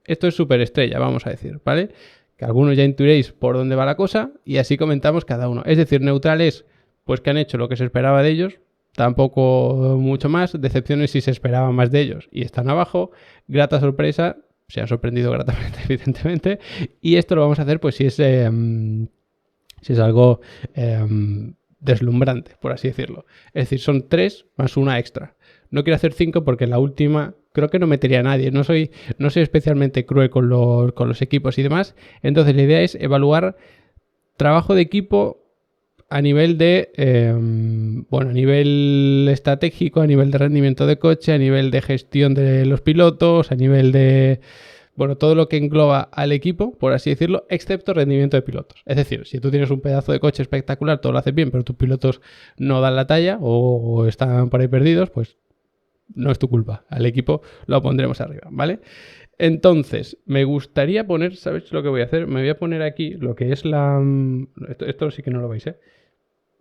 Esto es superestrella, vamos a decir, ¿vale? Que algunos ya intuiréis por dónde va la cosa y así comentamos cada uno. Es decir, neutral es pues que han hecho lo que se esperaba de ellos, tampoco mucho más. Decepciones si se esperaba más de ellos y están abajo. Grata sorpresa, se han sorprendido gratamente, evidentemente. Y esto lo vamos a hacer pues si es algo deslumbrante, por así decirlo. Es decir, son 3 más una extra. No quiero hacer 5 porque la última creo que no metería a nadie. No soy especialmente cruel con los equipos y demás. Entonces la idea es evaluar trabajo de equipo a nivel de, a nivel estratégico, a nivel de rendimiento de coche, a nivel de gestión de los pilotos, a nivel de, todo lo que engloba al equipo, por así decirlo, excepto rendimiento de pilotos. Es decir, si tú tienes un pedazo de coche espectacular, todo lo haces bien, pero tus pilotos no dan la talla o están por ahí perdidos, pues no es tu culpa. Al equipo lo pondremos arriba, ¿vale? Entonces, me gustaría poner, ¿sabéis lo que voy a hacer? Me voy a poner aquí lo que es la... Esto sí que no lo veis, ¿eh?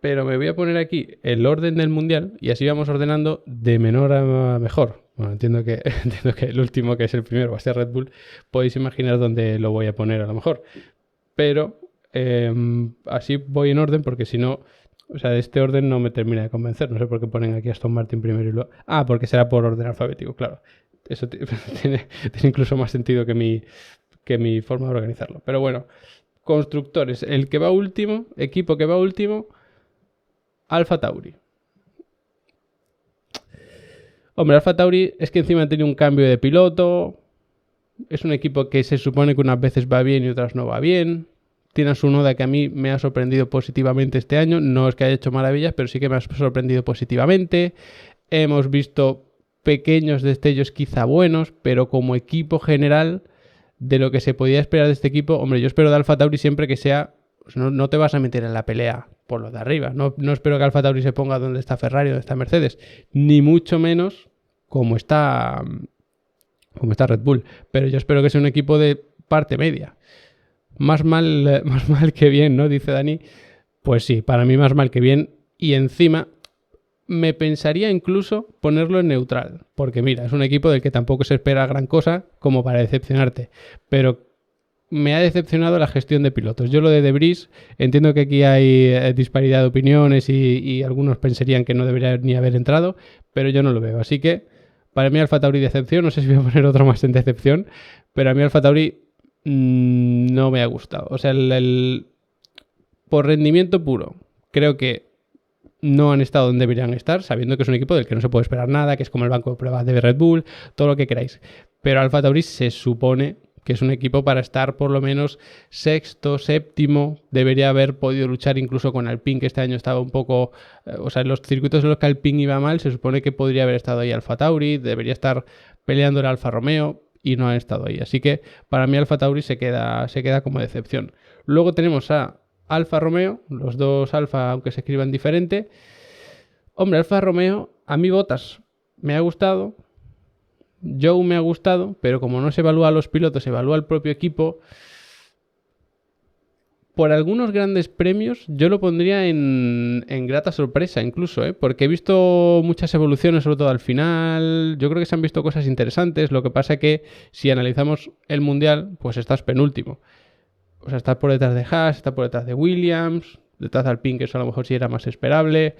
Pero me voy a poner aquí el orden del mundial y así vamos ordenando de menor a mejor. Bueno, entiendo que el último, que es el primero, va a ser Red Bull. Podéis imaginar dónde lo voy a poner a lo mejor. Pero así voy en orden porque si no... O sea, este orden no me termina de convencer. No sé por qué ponen aquí Aston Martin primero y luego... Ah, porque será por orden alfabético, claro. Eso tiene incluso más sentido que mi forma de organizarlo. Pero bueno, constructores. El que va último, equipo que va último, Alfa Tauri. Hombre, Alfa Tauri es que encima tiene un cambio de piloto. Es un equipo que se supone que unas veces va bien y otras no va bien. Tiene a Tsunoda, que a mí me ha sorprendido positivamente este año. No es que haya hecho maravillas, pero sí que me ha sorprendido positivamente. Hemos visto pequeños destellos quizá buenos, pero como equipo general, de lo que se podía esperar de este equipo, hombre, yo espero de Alfa Tauri siempre que sea... Pues no te vas a meter en la pelea por lo de arriba. No espero que Alfa Tauri se ponga donde está Ferrari, donde está Mercedes. Ni mucho menos como está Red Bull. Pero yo espero que sea un equipo de parte media. Más mal que bien, ¿no? Dice Dani. Pues sí, para mí más mal que bien. Y encima me pensaría incluso ponerlo en neutral. Porque mira, es un equipo del que tampoco se espera gran cosa como para decepcionarte. Pero me ha decepcionado la gestión de pilotos. Yo lo de De Vries, entiendo que aquí hay disparidad de opiniones y algunos pensarían que no debería ni haber entrado, pero yo no lo veo. Así que para mí Alfa Tauri decepción. No sé si voy a poner otro más en decepción, pero a mí Alfa Tauri no me ha gustado. O sea, por rendimiento puro, creo que no han estado donde deberían estar, sabiendo que es un equipo del que no se puede esperar nada, que es como el banco de pruebas de Red Bull, todo lo que queráis. Pero Alfa Tauri se supone que es un equipo para estar por lo menos sexto, séptimo. Debería haber podido luchar incluso con Alpine, que este año estaba un poco... en los circuitos en los que Alpine iba mal, se supone que podría haber estado ahí Alfa Tauri, debería estar peleando el Alfa Romeo, y no han estado ahí. Así que para mí Alfa Tauri se queda como decepción. Luego tenemos a Alfa Romeo, los dos Alfa, aunque se escriban diferente. Hombre, Alfa Romeo, a mí Bottas me ha gustado, Joe me ha gustado, pero como no se evalúa a los pilotos, se evalúa al propio equipo. Por algunos grandes premios yo lo pondría en grata sorpresa incluso, porque he visto muchas evoluciones, sobre todo al final. Yo creo que se han visto cosas interesantes. Lo que pasa es que si analizamos el Mundial, pues estás penúltimo. O sea, estás por detrás de Haas, estás por detrás de Williams, detrás de Alpine, que eso a lo mejor sí era más esperable.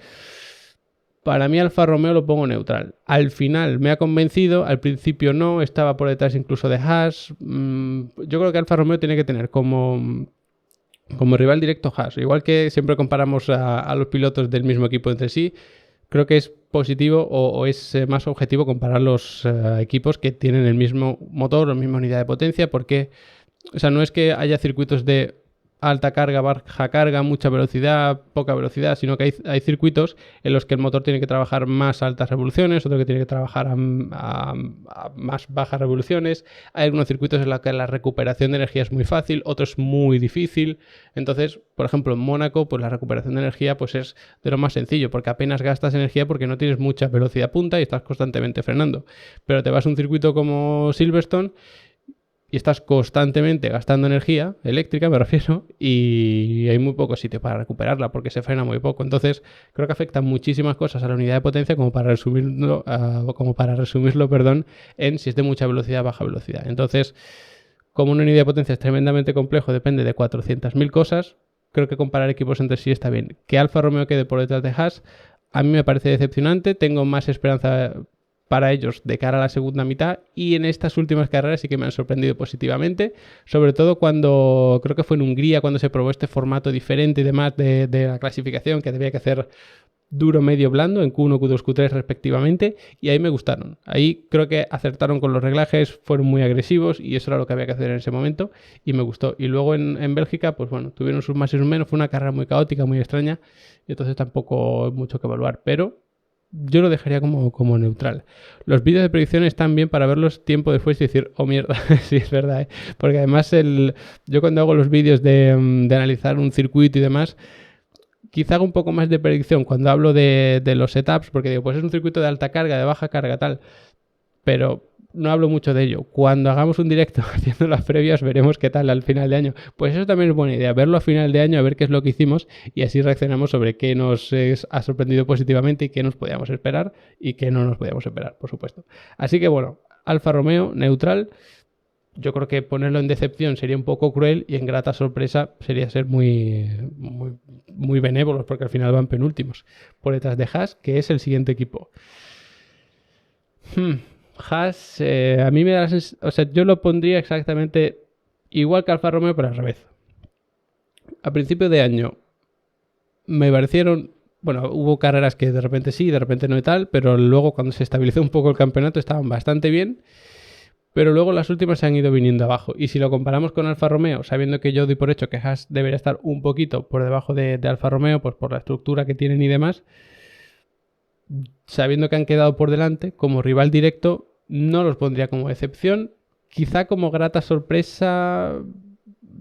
Para mí Alfa Romeo lo pongo neutral. Al final me ha convencido, al principio no, estaba por detrás incluso de Haas. Yo creo que Alfa Romeo tiene que tener como rival directo Haas. Igual que siempre comparamos a los pilotos del mismo equipo entre sí, creo que es positivo o es más objetivo comparar los equipos que tienen el mismo motor, la misma unidad de potencia, porque no es que haya circuitos de alta carga, baja carga, mucha velocidad, poca velocidad, sino que hay circuitos en los que el motor tiene que trabajar más altas revoluciones, otro que tiene que trabajar a más bajas revoluciones. Hay algunos circuitos en los que la recuperación de energía es muy fácil, otros muy difícil. Entonces, por ejemplo, en Mónaco, pues la recuperación de energía pues es de lo más sencillo, porque apenas gastas energía porque no tienes mucha velocidad punta y estás constantemente frenando. Pero te vas a un circuito como Silverstone y estás constantemente gastando energía eléctrica, me refiero, y hay muy poco sitio para recuperarla porque se frena muy poco. Entonces, creo que afectan muchísimas cosas a la unidad de potencia como para resumirlo, en si es de mucha velocidad, baja velocidad. Entonces, como una unidad de potencia es tremendamente complejo, depende de 400.000 cosas, creo que comparar equipos entre sí está bien. Que Alfa Romeo quede por detrás de Haas, a mí me parece decepcionante, tengo más esperanza para ellos de cara a la segunda mitad, y en estas últimas carreras sí que me han sorprendido positivamente, sobre todo cuando, creo que fue en Hungría, cuando se probó este formato diferente y demás de la clasificación, que debía que hacer duro, medio, blando en Q1, Q2, Q3 respectivamente, y ahí me gustaron. Ahí creo que acertaron con los reglajes, fueron muy agresivos y eso era lo que había que hacer en ese momento y me gustó. Y luego en Bélgica, pues bueno, tuvieron sus más y sus menos, fue una carrera muy caótica, muy extraña, y entonces tampoco hay mucho que evaluar, pero yo lo dejaría como neutral. Los vídeos de predicción están bien para verlos tiempo después y decir, oh mierda, sí es verdad, ¿eh? Porque además yo cuando hago los vídeos de analizar un circuito y demás, quizá hago un poco más de predicción cuando hablo de los setups, porque digo, pues es un circuito de alta carga, de baja carga, tal, pero no hablo mucho de ello. Cuando hagamos un directo haciendo las previas, veremos qué tal al final de año. Pues eso también es buena idea, verlo a final de año, a ver qué es lo que hicimos y así reaccionamos sobre qué nos ha sorprendido positivamente y qué nos podíamos esperar y qué no nos podíamos esperar, por supuesto. Así que bueno, Alfa Romeo, neutral. Yo creo que ponerlo en decepción sería un poco cruel y en grata sorpresa sería ser muy benévolos porque al final van penúltimos por detrás de Haas, que es el siguiente equipo. Haas, a mí me da la sensación, o sea, yo lo pondría exactamente igual que Alfa Romeo, pero al revés. A principio de año me parecieron, bueno, hubo carreras que de repente sí, de repente no y tal, pero luego cuando se estabilizó un poco el campeonato estaban bastante bien. Pero luego las últimas se han ido viniendo abajo. Y si lo comparamos con Alfa Romeo, sabiendo que yo doy por hecho que Haas debería estar un poquito por debajo de Alfa Romeo, pues por la estructura que tienen y demás, sabiendo que han quedado por delante, como rival directo, no los pondría como excepción. Quizá como grata sorpresa,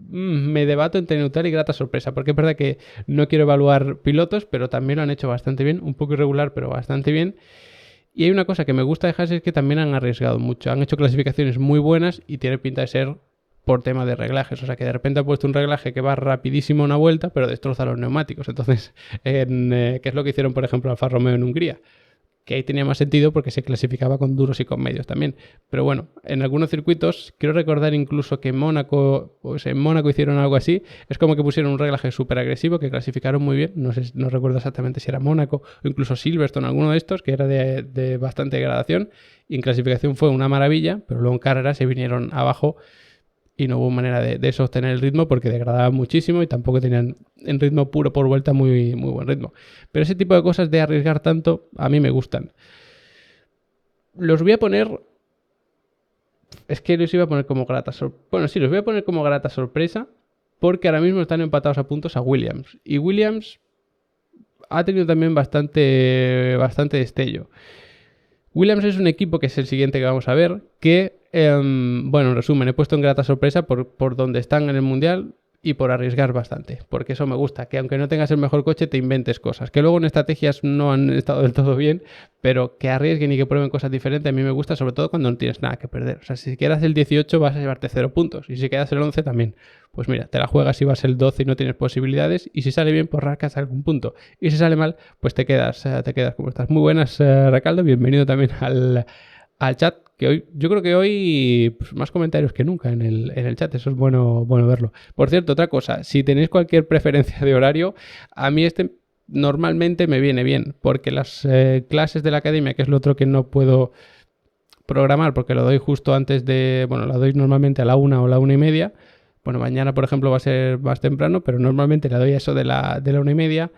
me debato entre neutral y grata sorpresa, porque es verdad que no quiero evaluar pilotos, pero también lo han hecho bastante bien, un poco irregular, pero bastante bien. Y hay una cosa que me gusta de Haas es que también han arriesgado mucho. Han hecho clasificaciones muy buenas y tiene pinta de ser por tema de reglajes. O sea, que de repente ha puesto un reglaje que va rapidísimo una vuelta, pero destroza los neumáticos. Entonces, ¿qué es lo que hicieron, por ejemplo, Alfa Romeo en Hungría? Que ahí tenía más sentido porque se clasificaba con duros y con medios también. Pero bueno, en algunos circuitos, quiero recordar incluso que en Mónaco hicieron algo así. Es como que pusieron un reglaje súper agresivo que clasificaron muy bien. No recuerdo exactamente si era Mónaco o incluso Silverstone, alguno de estos, que era de bastante degradación. Y en clasificación fue una maravilla, pero luego en carrera se vinieron abajo y no hubo manera de sostener el ritmo porque degradaban muchísimo y tampoco tenían en ritmo puro por vuelta muy buen ritmo. Pero ese tipo de cosas de arriesgar tanto a mí me gustan. Los voy a poner... Es que los iba a poner como grata sorpresa. Bueno, sí, los voy a poner como grata sorpresa porque ahora mismo están empatados a puntos a Williams. Y Williams ha tenido también bastante destello. Williams es un equipo que es el siguiente que vamos a ver, que, bueno, en resumen, he puesto en grata sorpresa por donde están en el Mundial y por arriesgar bastante, porque eso me gusta, que aunque no tengas el mejor coche te inventes cosas, que luego en estrategias no han estado del todo bien, pero que arriesguen y que prueben cosas diferentes a mí me gusta, sobre todo cuando no tienes nada que perder. O sea, si quedas el 18 vas a llevarte 0 puntos y si quedas el 11 también. Pues mira, te la juegas si vas el 12 y no tienes posibilidades y si sale bien pues rascas algún punto y si sale mal pues te quedas como estás. Muy buenas, Recaldo, bienvenido también al chat, que hoy, yo creo que hoy pues, más comentarios que nunca en el chat, eso es bueno verlo. Por cierto, otra cosa, si tenéis cualquier preferencia de horario, a mí normalmente me viene bien, porque las clases de la academia, que es lo otro que no puedo programar porque lo doy justo antes de, bueno, la doy normalmente a la 1 o la 1:30. Bueno, mañana, por ejemplo, va a ser más temprano, pero normalmente le doy eso de la 1:30.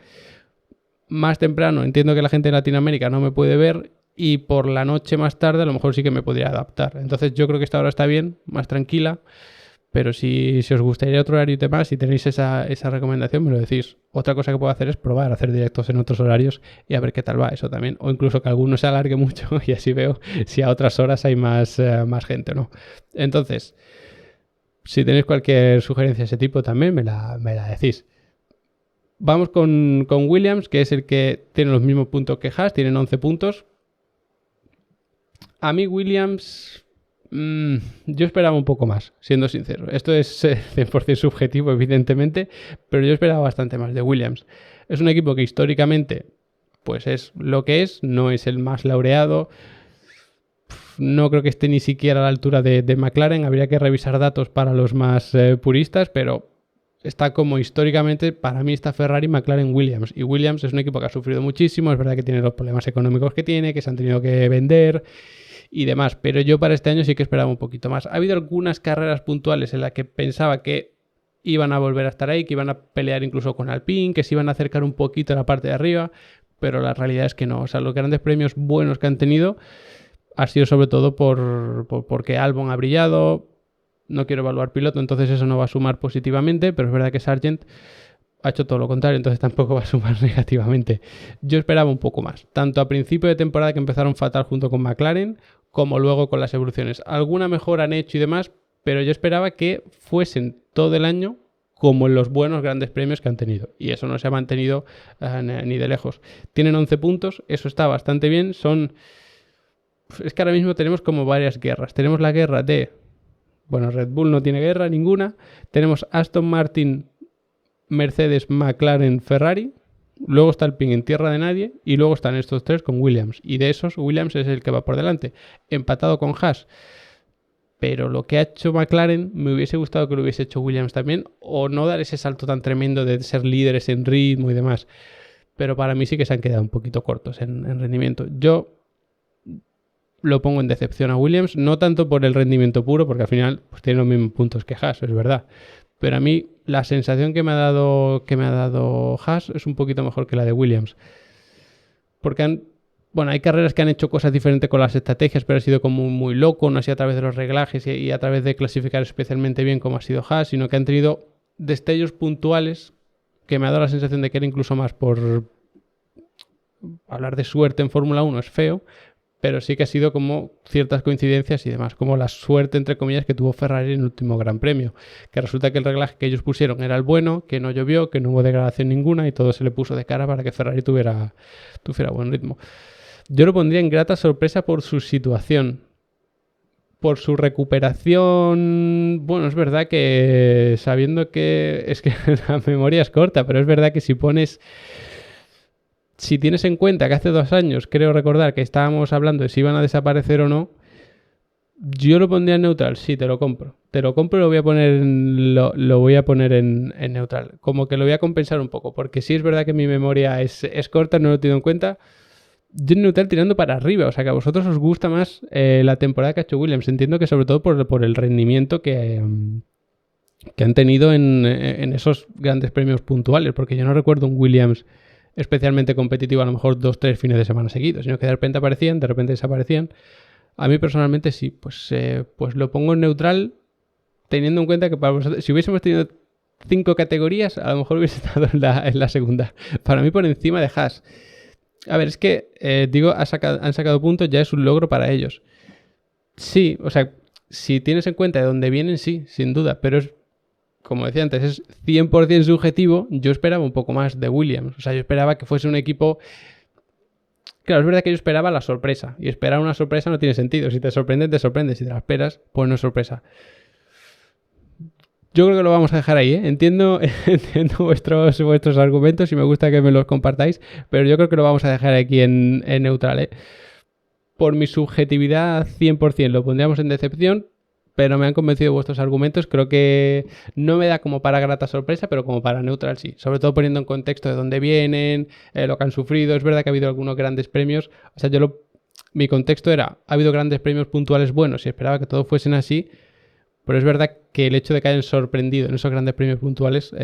Más temprano, entiendo que la gente de Latinoamérica no me puede ver y por la noche más tarde a lo mejor sí que me podría adaptar. Entonces yo creo que esta hora está bien, más tranquila, pero si os gustaría otro horario y demás, si tenéis esa recomendación, me lo decís. Otra cosa que puedo hacer es probar a hacer directos en otros horarios y a ver qué tal va eso también. O incluso que alguno se alargue mucho y así veo si a otras horas hay más gente o no. Entonces, si tenéis cualquier sugerencia de ese tipo también me la decís. Vamos con Williams, que es el que tiene los mismos puntos que Haas, tienen 11 puntos. A mí Williams, yo esperaba un poco más, siendo sincero. Esto es 100% subjetivo, evidentemente, pero yo esperaba bastante más de Williams. Es un equipo que históricamente pues es lo que es, no es el más laureado. no creo que esté ni siquiera a la altura de McLaren. Habría que revisar datos para los más puristas, pero está como históricamente, para mí está Ferrari, McLaren, Williams. Y Williams es un equipo que ha sufrido muchísimo, es verdad que tiene los problemas económicos que tiene, que se han tenido que vender y demás, pero yo para este año sí que esperaba un poquito más. Ha habido algunas carreras puntuales en las que pensaba que iban a volver a estar ahí, que iban a pelear incluso con Alpine, que se iban a acercar un poquito a la parte de arriba, pero la realidad es que no. O sea, los grandes premios buenos que han tenido ha sido sobre todo porque Albon ha brillado. No quiero evaluar piloto, entonces eso no va a sumar positivamente, pero es verdad que Sargent ha hecho todo lo contrario, entonces tampoco va a sumar negativamente. Yo esperaba un poco más, tanto a principio de temporada que empezaron fatal junto con McLaren, como luego con las evoluciones. Alguna mejora han hecho y demás, pero yo esperaba que fuesen todo el año como en los buenos grandes premios que han tenido. Y eso no se ha mantenido ni de lejos. Tienen 11 puntos, eso está bastante bien. Es que ahora mismo tenemos como varias guerras. Tenemos la guerra de... Bueno, Red Bull no tiene guerra ninguna. Tenemos Aston Martin, Mercedes, McLaren, Ferrari. Luego está Alpine en tierra de nadie. Y luego están estos tres con Williams. Y de esos, Williams es el que va por delante. Empatado con Haas. Pero lo que ha hecho McLaren, me hubiese gustado que lo hubiese hecho Williams también. O no dar ese salto tan tremendo de ser líderes en ritmo y demás. Pero para mí sí que se han quedado un poquito cortos en rendimiento. Yo lo pongo en decepción a Williams, no tanto por el rendimiento puro, porque al final pues, tiene los mismos puntos que Haas, es verdad. Pero a mí la sensación que me ha dado Haas es un poquito mejor que la de Williams. Porque hay carreras que han hecho cosas diferentes con las estrategias, pero ha sido como muy loco, no ha sido a través de los reglajes y a través de clasificar especialmente bien como ha sido Haas, sino que han tenido destellos puntuales que me ha dado la sensación de que era incluso más por... Hablar de suerte en Fórmula 1 es feo, pero sí que ha sido como ciertas coincidencias y demás, como la suerte, entre comillas, que tuvo Ferrari en el último Gran Premio, que resulta que el reglaje que ellos pusieron era el bueno, que no llovió, que no hubo degradación ninguna y todo se le puso de cara para que Ferrari tuviera buen ritmo. Yo lo pondría en grata sorpresa por su situación, por su recuperación. Bueno, es verdad que sabiendo que es que la memoria es corta, pero es verdad que si tienes en cuenta que hace 2 años, creo recordar que estábamos hablando de si iban a desaparecer o no, yo lo pondría en neutral, sí, te lo compro. Te lo compro y lo voy a poner en neutral. Como que lo voy a compensar un poco, porque sí es verdad que mi memoria es corta, no lo he tenido en cuenta. Yo en neutral tirando para arriba, o sea que a vosotros os gusta más la temporada que ha hecho Williams. Entiendo que sobre todo por el rendimiento que han tenido en esos grandes premios puntuales, porque yo no recuerdo un Williams especialmente competitivo a lo mejor 2-3 fines de semana seguidos, sino que de repente aparecían, de repente desaparecían. A mí personalmente sí, pues lo pongo en neutral, teniendo en cuenta que para vosotros, si hubiésemos tenido 5 categorías, a lo mejor hubiese estado en la segunda. Para mí por encima de Haas. A ver, es que, han sacado puntos, ya es un logro para ellos. Sí, o sea, si tienes en cuenta de dónde vienen, sí, sin duda, pero es, como decía antes, es 100% subjetivo. Yo esperaba un poco más de Williams. O sea, yo esperaba que fuese un equipo... Claro, es verdad que yo esperaba la sorpresa. Y esperar una sorpresa no tiene sentido. Si te sorprende, te sorprende. Si te la esperas, pues no es sorpresa. Yo creo que lo vamos a dejar ahí, ¿eh? Entiendo vuestros argumentos y me gusta que me los compartáis, pero yo creo que lo vamos a dejar aquí en neutral, ¿eh? Por mi subjetividad 100% lo pondríamos en decepción, pero me han convencido vuestros argumentos. Creo que no me da como para grata sorpresa, pero como para neutral sí. Sobre todo poniendo en contexto de dónde vienen, lo que han sufrido. Es verdad que ha habido algunos grandes premios. O sea, mi contexto era, ha habido grandes premios puntuales buenos y esperaba que todos fuesen así. Pero es verdad que el hecho de que hayan sorprendido en esos grandes premios puntuales,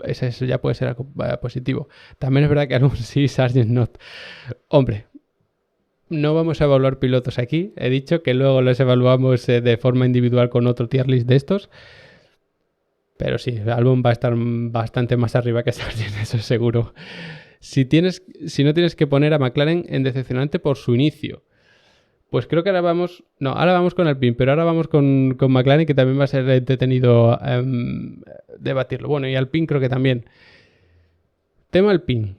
eso ya puede ser algo positivo. También es verdad que algún sí, Sargent not. Hombre, no vamos a evaluar pilotos aquí. He dicho que luego los evaluamos de forma individual con otro tier list de estos. Pero sí, Albon va a estar bastante más arriba que Sargent, eso es seguro. Si no tienes que poner a McLaren en decepcionante por su inicio, pues creo que ahora vamos con Alpine, pero ahora vamos con McLaren, que también va a ser entretenido debatirlo. Bueno, y Alpine creo que también. Tema Alpine.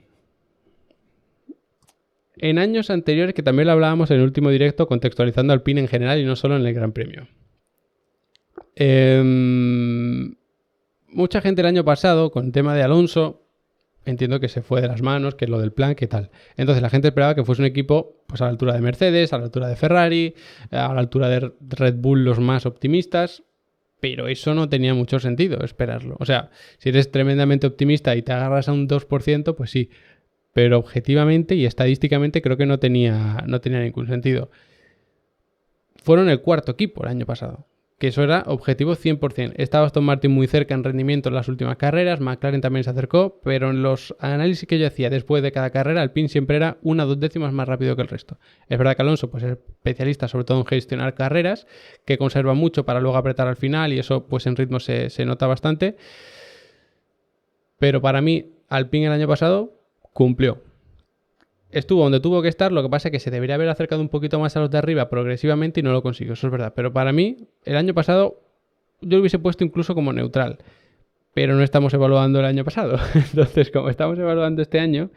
En años anteriores, que también lo hablábamos en el último directo, contextualizando Alpine en general y no solo en el Gran Premio. Mucha gente el año pasado, con el tema de Alonso, entiendo que se fue de las manos, que lo del plan, que tal. Entonces la gente esperaba que fuese un equipo pues a la altura de Mercedes, a la altura de Ferrari, a la altura de Red Bull, los más optimistas, pero eso no tenía mucho sentido esperarlo. O sea, si eres tremendamente optimista y te agarras a un 2%, pues sí, pero objetivamente y estadísticamente creo que no tenía ningún sentido. Fueron el cuarto equipo el año pasado, que eso era objetivo 100%. Estaba Aston Martin muy cerca en rendimiento en las últimas carreras, McLaren también se acercó, pero en los análisis que yo hacía después de cada carrera, Alpine siempre era 1 o 2 décimas más rápido que el resto. Es verdad que Alonso pues, es especialista sobre todo en gestionar carreras, que conserva mucho para luego apretar al final y eso pues en ritmo se nota bastante. Pero para mí, Alpine el año pasado cumplió. Estuvo donde tuvo que estar, lo que pasa es que se debería haber acercado un poquito más a los de arriba progresivamente y no lo consiguió, eso es verdad. Pero para mí, el año pasado, yo lo hubiese puesto incluso como neutral. Pero no estamos evaluando el año pasado. Entonces, como estamos evaluando este año,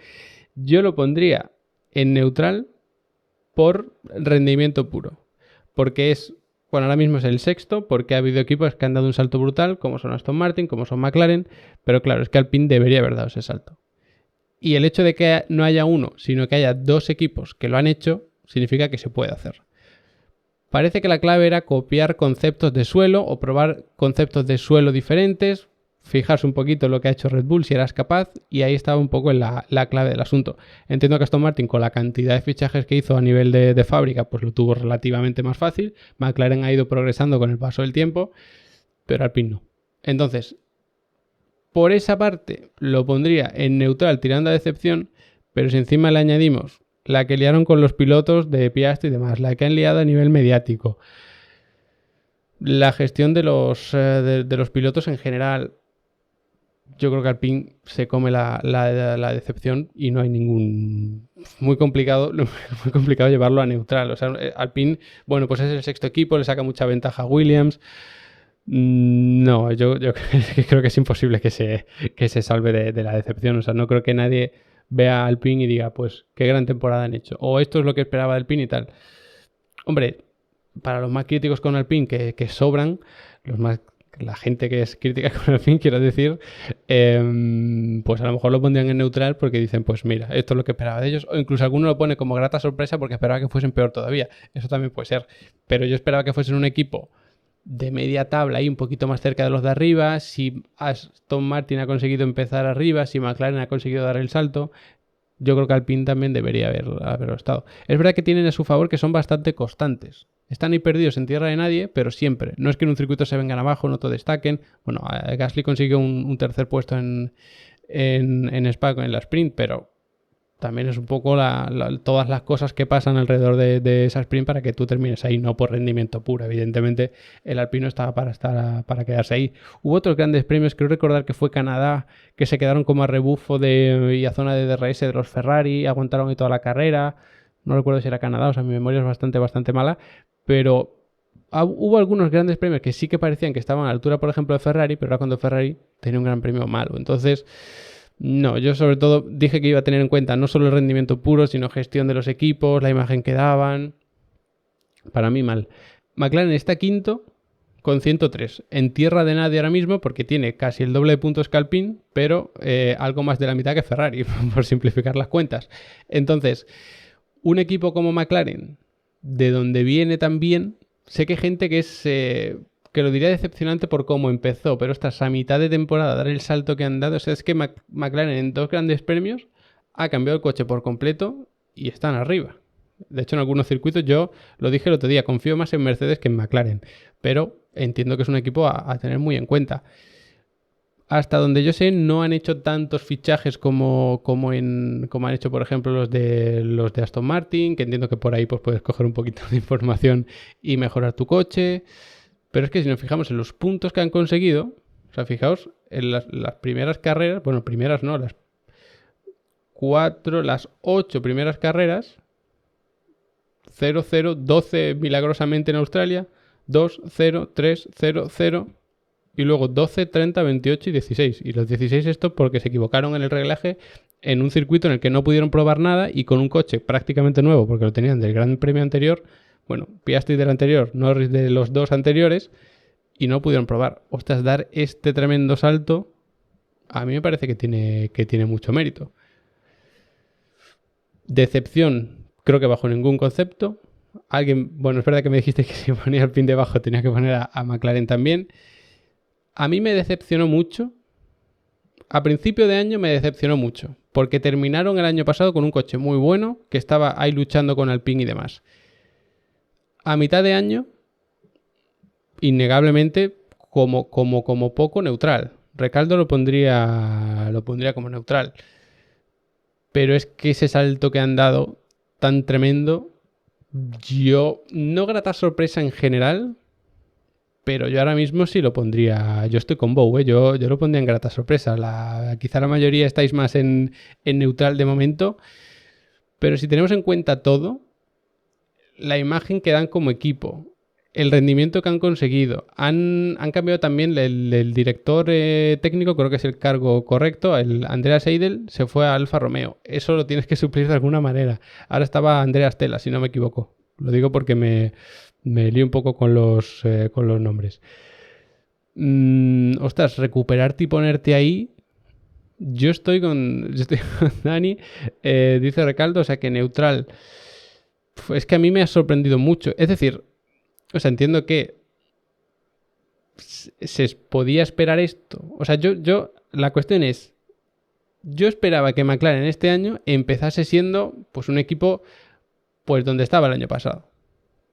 yo lo pondría en neutral por rendimiento puro. Porque es, bueno, ahora mismo es el sexto, porque ha habido equipos que han dado un salto brutal, como son Aston Martin, como son McLaren. Pero claro, es que Alpine debería haber dado ese salto. Y el hecho de que no haya uno, sino que haya dos equipos que lo han hecho, significa que se puede hacer. Parece que la clave era copiar conceptos de suelo o probar conceptos de suelo diferentes, fijarse un poquito en lo que ha hecho Red Bull, si eras capaz, y ahí estaba un poco la clave del asunto. Entiendo que Aston Martin, con la cantidad de fichajes que hizo a nivel de fábrica, pues lo tuvo relativamente más fácil. McLaren ha ido progresando con el paso del tiempo, pero Alpine no. Entonces, por esa parte lo pondría en neutral tirando a decepción, pero si encima le añadimos la que liaron con los pilotos de Piastri y demás, la que han liado a nivel mediático, la gestión de los pilotos en general, yo creo que Alpine se come la decepción y no hay ningún... Muy complicado llevarlo a neutral. O sea, Alpine, bueno, pues es el sexto equipo, le saca mucha ventaja a Williams. No, yo creo que es imposible que se salve de la decepción. O sea, no creo que nadie vea a Alpine y diga, pues, qué gran temporada han hecho. O esto es lo que esperaba de Alpine y tal. Hombre, para los más críticos con Alpine, que sobran, la gente que es crítica con Alpine, quiero decir, pues a lo mejor lo pondrían en neutral porque dicen, pues mira, esto es lo que esperaba de ellos. O incluso alguno lo pone como grata sorpresa porque esperaba que fuesen peor todavía. Eso también puede ser. Pero yo esperaba que fuesen un equipo de media tabla y un poquito más cerca de los de arriba. Si Aston Martin ha conseguido empezar arriba, si McLaren ha conseguido dar el salto, yo creo que Alpine también debería haberlo estado. Es verdad que tienen a su favor que son bastante constantes. Están ahí perdidos en tierra de nadie, pero siempre. No es que en un circuito se vengan abajo, en otro destaquen. Bueno, Gasly consiguió un tercer puesto en Spa en la sprint, pero también es un poco todas las cosas que pasan alrededor de esa sprint para que tú termines ahí, no por rendimiento puro. Evidentemente, el alpino estaba para quedarse ahí. Hubo otros grandes premios, creo recordar que fue Canadá, que se quedaron como a rebufo y a zona de DRS de los Ferrari, aguantaron ahí toda la carrera. No recuerdo si era Canadá, o sea, mi memoria es bastante mala, pero hubo algunos grandes premios que sí que parecían que estaban a la altura, por ejemplo, de Ferrari, pero era cuando Ferrari tenía un gran premio malo. Entonces, no, yo sobre todo dije que iba a tener en cuenta no solo el rendimiento puro, sino gestión de los equipos, la imagen que daban. Para mí mal. McLaren está quinto con 103. En tierra de nadie ahora mismo porque tiene casi el doble de puntos que Alpine, pero algo más de la mitad que Ferrari, por simplificar las cuentas. Entonces, un equipo como McLaren, de donde viene también, sé que hay gente que es... que lo diría decepcionante por cómo empezó, pero ostras, a mitad de temporada dar el salto que han dado, o sea, es que McLaren en 2 grandes premios ha cambiado el coche por completo y están arriba. De hecho, en algunos circuitos, yo lo dije el otro día, confío más en Mercedes que en McLaren, pero entiendo que es un equipo a tener muy en cuenta. Hasta donde yo sé, no han hecho tantos fichajes como han hecho, por ejemplo, los de Aston Martin, que entiendo que por ahí pues, puedes coger un poquito de información y mejorar tu coche. Pero es que si nos fijamos en los puntos que han conseguido, o sea, fijaos en las primeras carreras, bueno, primeras no, las 8 primeras carreras, 0-0, 12 milagrosamente en Australia, 2-0, 3-0, 0, y luego 12, 30, 28 y 16. Y los 16 esto porque se equivocaron en el reglaje en un circuito en el que no pudieron probar nada y con un coche prácticamente nuevo, porque lo tenían del Gran Premio anterior. Bueno, Piastri del anterior, Norris de los 2 anteriores, y no pudieron probar. Ostras, dar este tremendo salto, a mí me parece que tiene mucho mérito. Decepción, creo que bajo ningún concepto. Bueno, es verdad que me dijiste que si ponía el pin debajo tenía que poner a McLaren también. A mí me decepcionó mucho. A principio de año me decepcionó mucho, porque terminaron el año pasado con un coche muy bueno, que estaba ahí luchando con Alpine y demás. A mitad de año, innegablemente, como poco neutral. Recaldo lo pondría como neutral. Pero es que ese salto que han dado tan tremendo, yo no grata sorpresa en general, pero yo ahora mismo sí lo pondría. Yo estoy con Bow, yo lo pondría en grata sorpresa. Quizá la mayoría estáis más en neutral de momento, pero si tenemos en cuenta todo, la imagen que dan como equipo, el rendimiento que han conseguido, han cambiado también el director técnico, creo que es el cargo correcto, el Andreas Seidel se fue a Alfa Romeo. Eso lo tienes que suplir de alguna manera. Ahora estaba Andreas Stella, si no me equivoco. Lo digo porque me lío un poco con los nombres. Ostras, recuperarte y ponerte ahí. Yo estoy con Dani, dice Recaldo, o sea que neutral. Es que a mí me ha sorprendido mucho. Es decir, o sea, entiendo que se podía esperar esto. O sea, la cuestión es, yo esperaba que McLaren este año empezase siendo pues un equipo pues donde estaba el año pasado.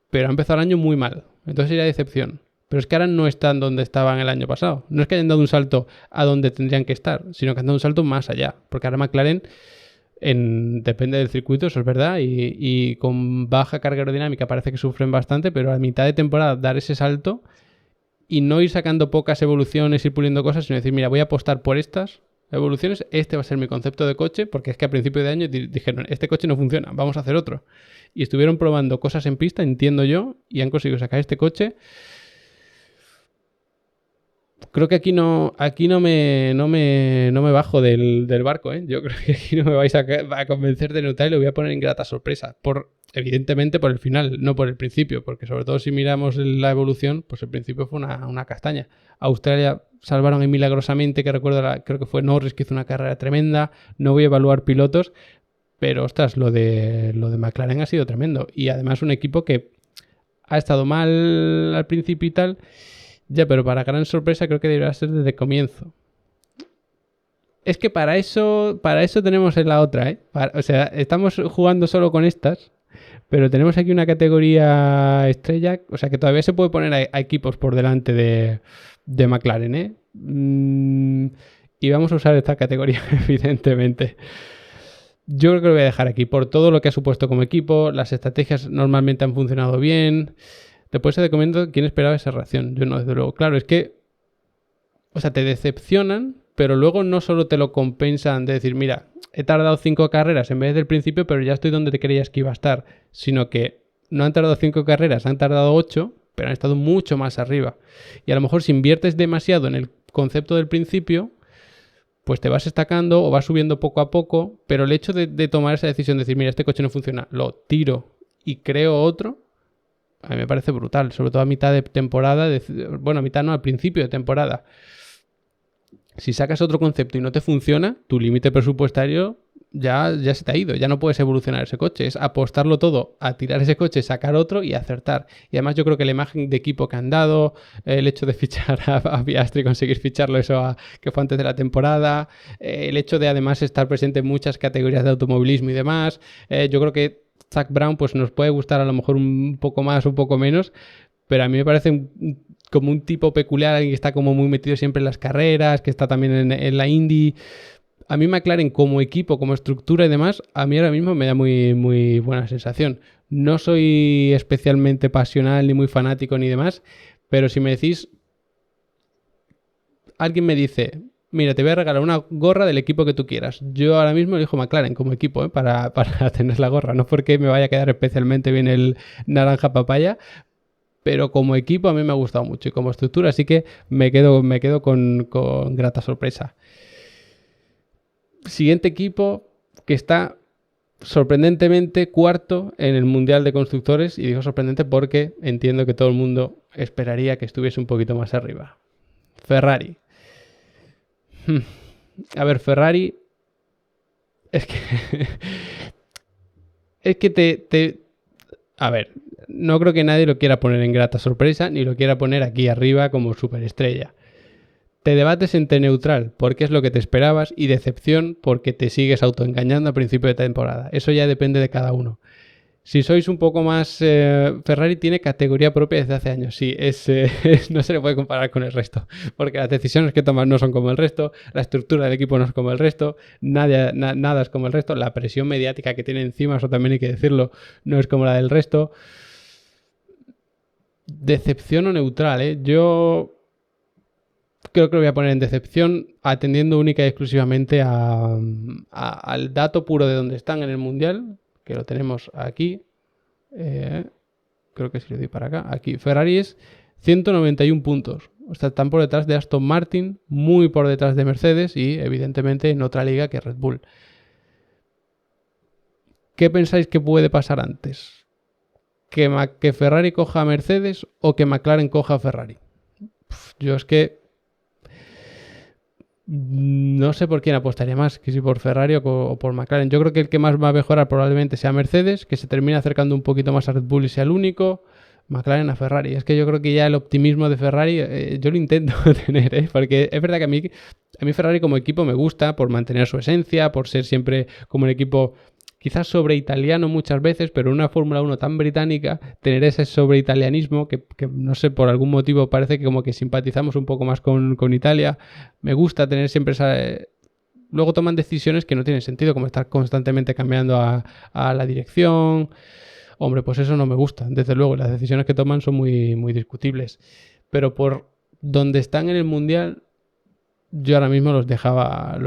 Pero ha empezado el año muy mal. Entonces sería decepción. Pero es que ahora no están donde estaban el año pasado. No es que hayan dado un salto a donde tendrían que estar, sino que han dado un salto más allá. Porque ahora McLaren, depende del circuito, eso es verdad, y con baja carga aerodinámica parece que sufren bastante, pero a mitad de temporada dar ese salto y no ir sacando pocas evoluciones, ir puliendo cosas, sino decir, mira, voy a apostar por estas evoluciones, este va a ser mi concepto de coche, porque es que a principio de año dijeron, este coche no funciona, vamos a hacer otro. Y estuvieron probando cosas en pista, entiendo yo, y han conseguido sacar este coche. Creo que aquí no me bajo del barco, ¿eh? Yo creo que aquí no me vais a convencer de neutral y lo voy a poner en grata sorpresa. Evidentemente por el final, no por el principio, porque sobre todo si miramos la evolución, pues el principio fue una castaña. Australia salvaron ahí milagrosamente, que recuerdo, creo que fue Norris que hizo una carrera tremenda. No voy a evaluar pilotos, pero ostras, lo de McLaren ha sido tremendo. Y además un equipo que ha estado mal al principio y tal. Ya, pero para gran sorpresa creo que debería ser desde el comienzo. Es que para eso tenemos en la otra, ¿eh? O sea, estamos jugando solo con estas, pero tenemos aquí una categoría estrella, o sea que todavía se puede poner a equipos por delante de McLaren, ¿eh? Y vamos a usar esta categoría, evidentemente. Yo creo que lo voy a dejar aquí, por todo lo que ha supuesto como equipo, las estrategias normalmente han funcionado bien. Después se te comento quién esperaba esa reacción. Yo no, desde luego. Claro, es que, o sea, te decepcionan, pero luego no solo te lo compensan de decir, mira, he tardado 5 carreras en vez del principio, pero ya estoy donde te creías que iba a estar. Sino que no han tardado 5 carreras, han tardado 8, pero han estado mucho más arriba. Y a lo mejor si inviertes demasiado en el concepto del principio, pues te vas destacando o vas subiendo poco a poco, pero el hecho de tomar esa decisión de decir, mira, este coche no funciona, lo tiro y creo otro, a mí me parece brutal, sobre todo a mitad de temporada, bueno, a mitad no, al principio de temporada. Si sacas otro concepto y no te funciona, tu límite presupuestario ya se te ha ido, ya no puedes evolucionar ese coche, es apostarlo todo a tirar ese coche, sacar otro y acertar. Y además yo creo que la imagen de equipo que han dado, el hecho de fichar a Piastri, conseguir ficharlo, que fue antes de la temporada, el hecho de además estar presente en muchas categorías de automovilismo y demás, yo creo que Zak Brown pues nos puede gustar a lo mejor un poco más o un poco menos, pero a mí me parece como un tipo peculiar, alguien que está como muy metido siempre en las carreras, que está también en la Indy. A mí McLaren como equipo, como estructura y demás, a mí ahora mismo me da muy, muy buena sensación. No soy especialmente pasional ni muy fanático ni demás, pero si me decís, alguien me dice, mira, te voy a regalar una gorra del equipo que tú quieras. Yo ahora mismo elijo McLaren como equipo, para tener la gorra. No porque me vaya a quedar especialmente bien el naranja papaya, pero como equipo a mí me ha gustado mucho y como estructura, así que me quedo con grata sorpresa. Siguiente equipo que está sorprendentemente cuarto en el Mundial de Constructores, y digo sorprendente porque entiendo que todo el mundo esperaría que estuviese un poquito más arriba. Ferrari. A ver, Ferrari... Es que... es que a ver, no creo que nadie lo quiera poner en grata sorpresa, ni lo quiera poner aquí arriba como superestrella. Te debates entre neutral, porque es lo que te esperabas, y decepción, porque te sigues autoengañando a principio de temporada. Eso ya depende de cada uno. Si sois un poco más... Ferrari tiene categoría propia desde hace años. Sí, no se le puede comparar con el resto. Porque las decisiones que toman no son como el resto. La estructura del equipo no es como el resto. Nada es como el resto. La presión mediática que tiene encima, eso también hay que decirlo, no es como la del resto. Decepción o neutral, ¿eh? Yo creo que lo voy a poner en decepción, atendiendo única y exclusivamente al dato puro de dónde están en el Mundial, que lo tenemos aquí. Creo que si le doy para acá. Aquí, Ferrari es 191 puntos. O sea, están por detrás de Aston Martin, muy por detrás de Mercedes y, evidentemente, en otra liga que Red Bull. ¿Qué pensáis que puede pasar antes? ¿Que Ferrari coja a Mercedes o que McLaren coja a Ferrari? Yo es que no sé por quién apostaría más, que si por Ferrari o por McLaren. Yo creo que el que más va a mejorar probablemente sea Mercedes, que se termina acercando un poquito más a Red Bull y sea el único. McLaren a Ferrari. Es que yo creo que ya el optimismo de Ferrari yo lo intento tener, porque es verdad que a mí Ferrari como equipo me gusta por mantener su esencia, por ser siempre como un equipo quizás sobre italiano muchas veces, pero en una Fórmula 1 tan británica, tener ese sobre italianismo que no sé, por algún motivo parece que como que simpatizamos un poco más con Italia. Me gusta tener siempre esa... Luego toman decisiones que no tienen sentido, como estar constantemente cambiando a la dirección. Hombre, pues eso no me gusta. Desde luego, las decisiones que toman son muy, muy discutibles. Pero por donde están en el Mundial, yo ahora mismo los dejaba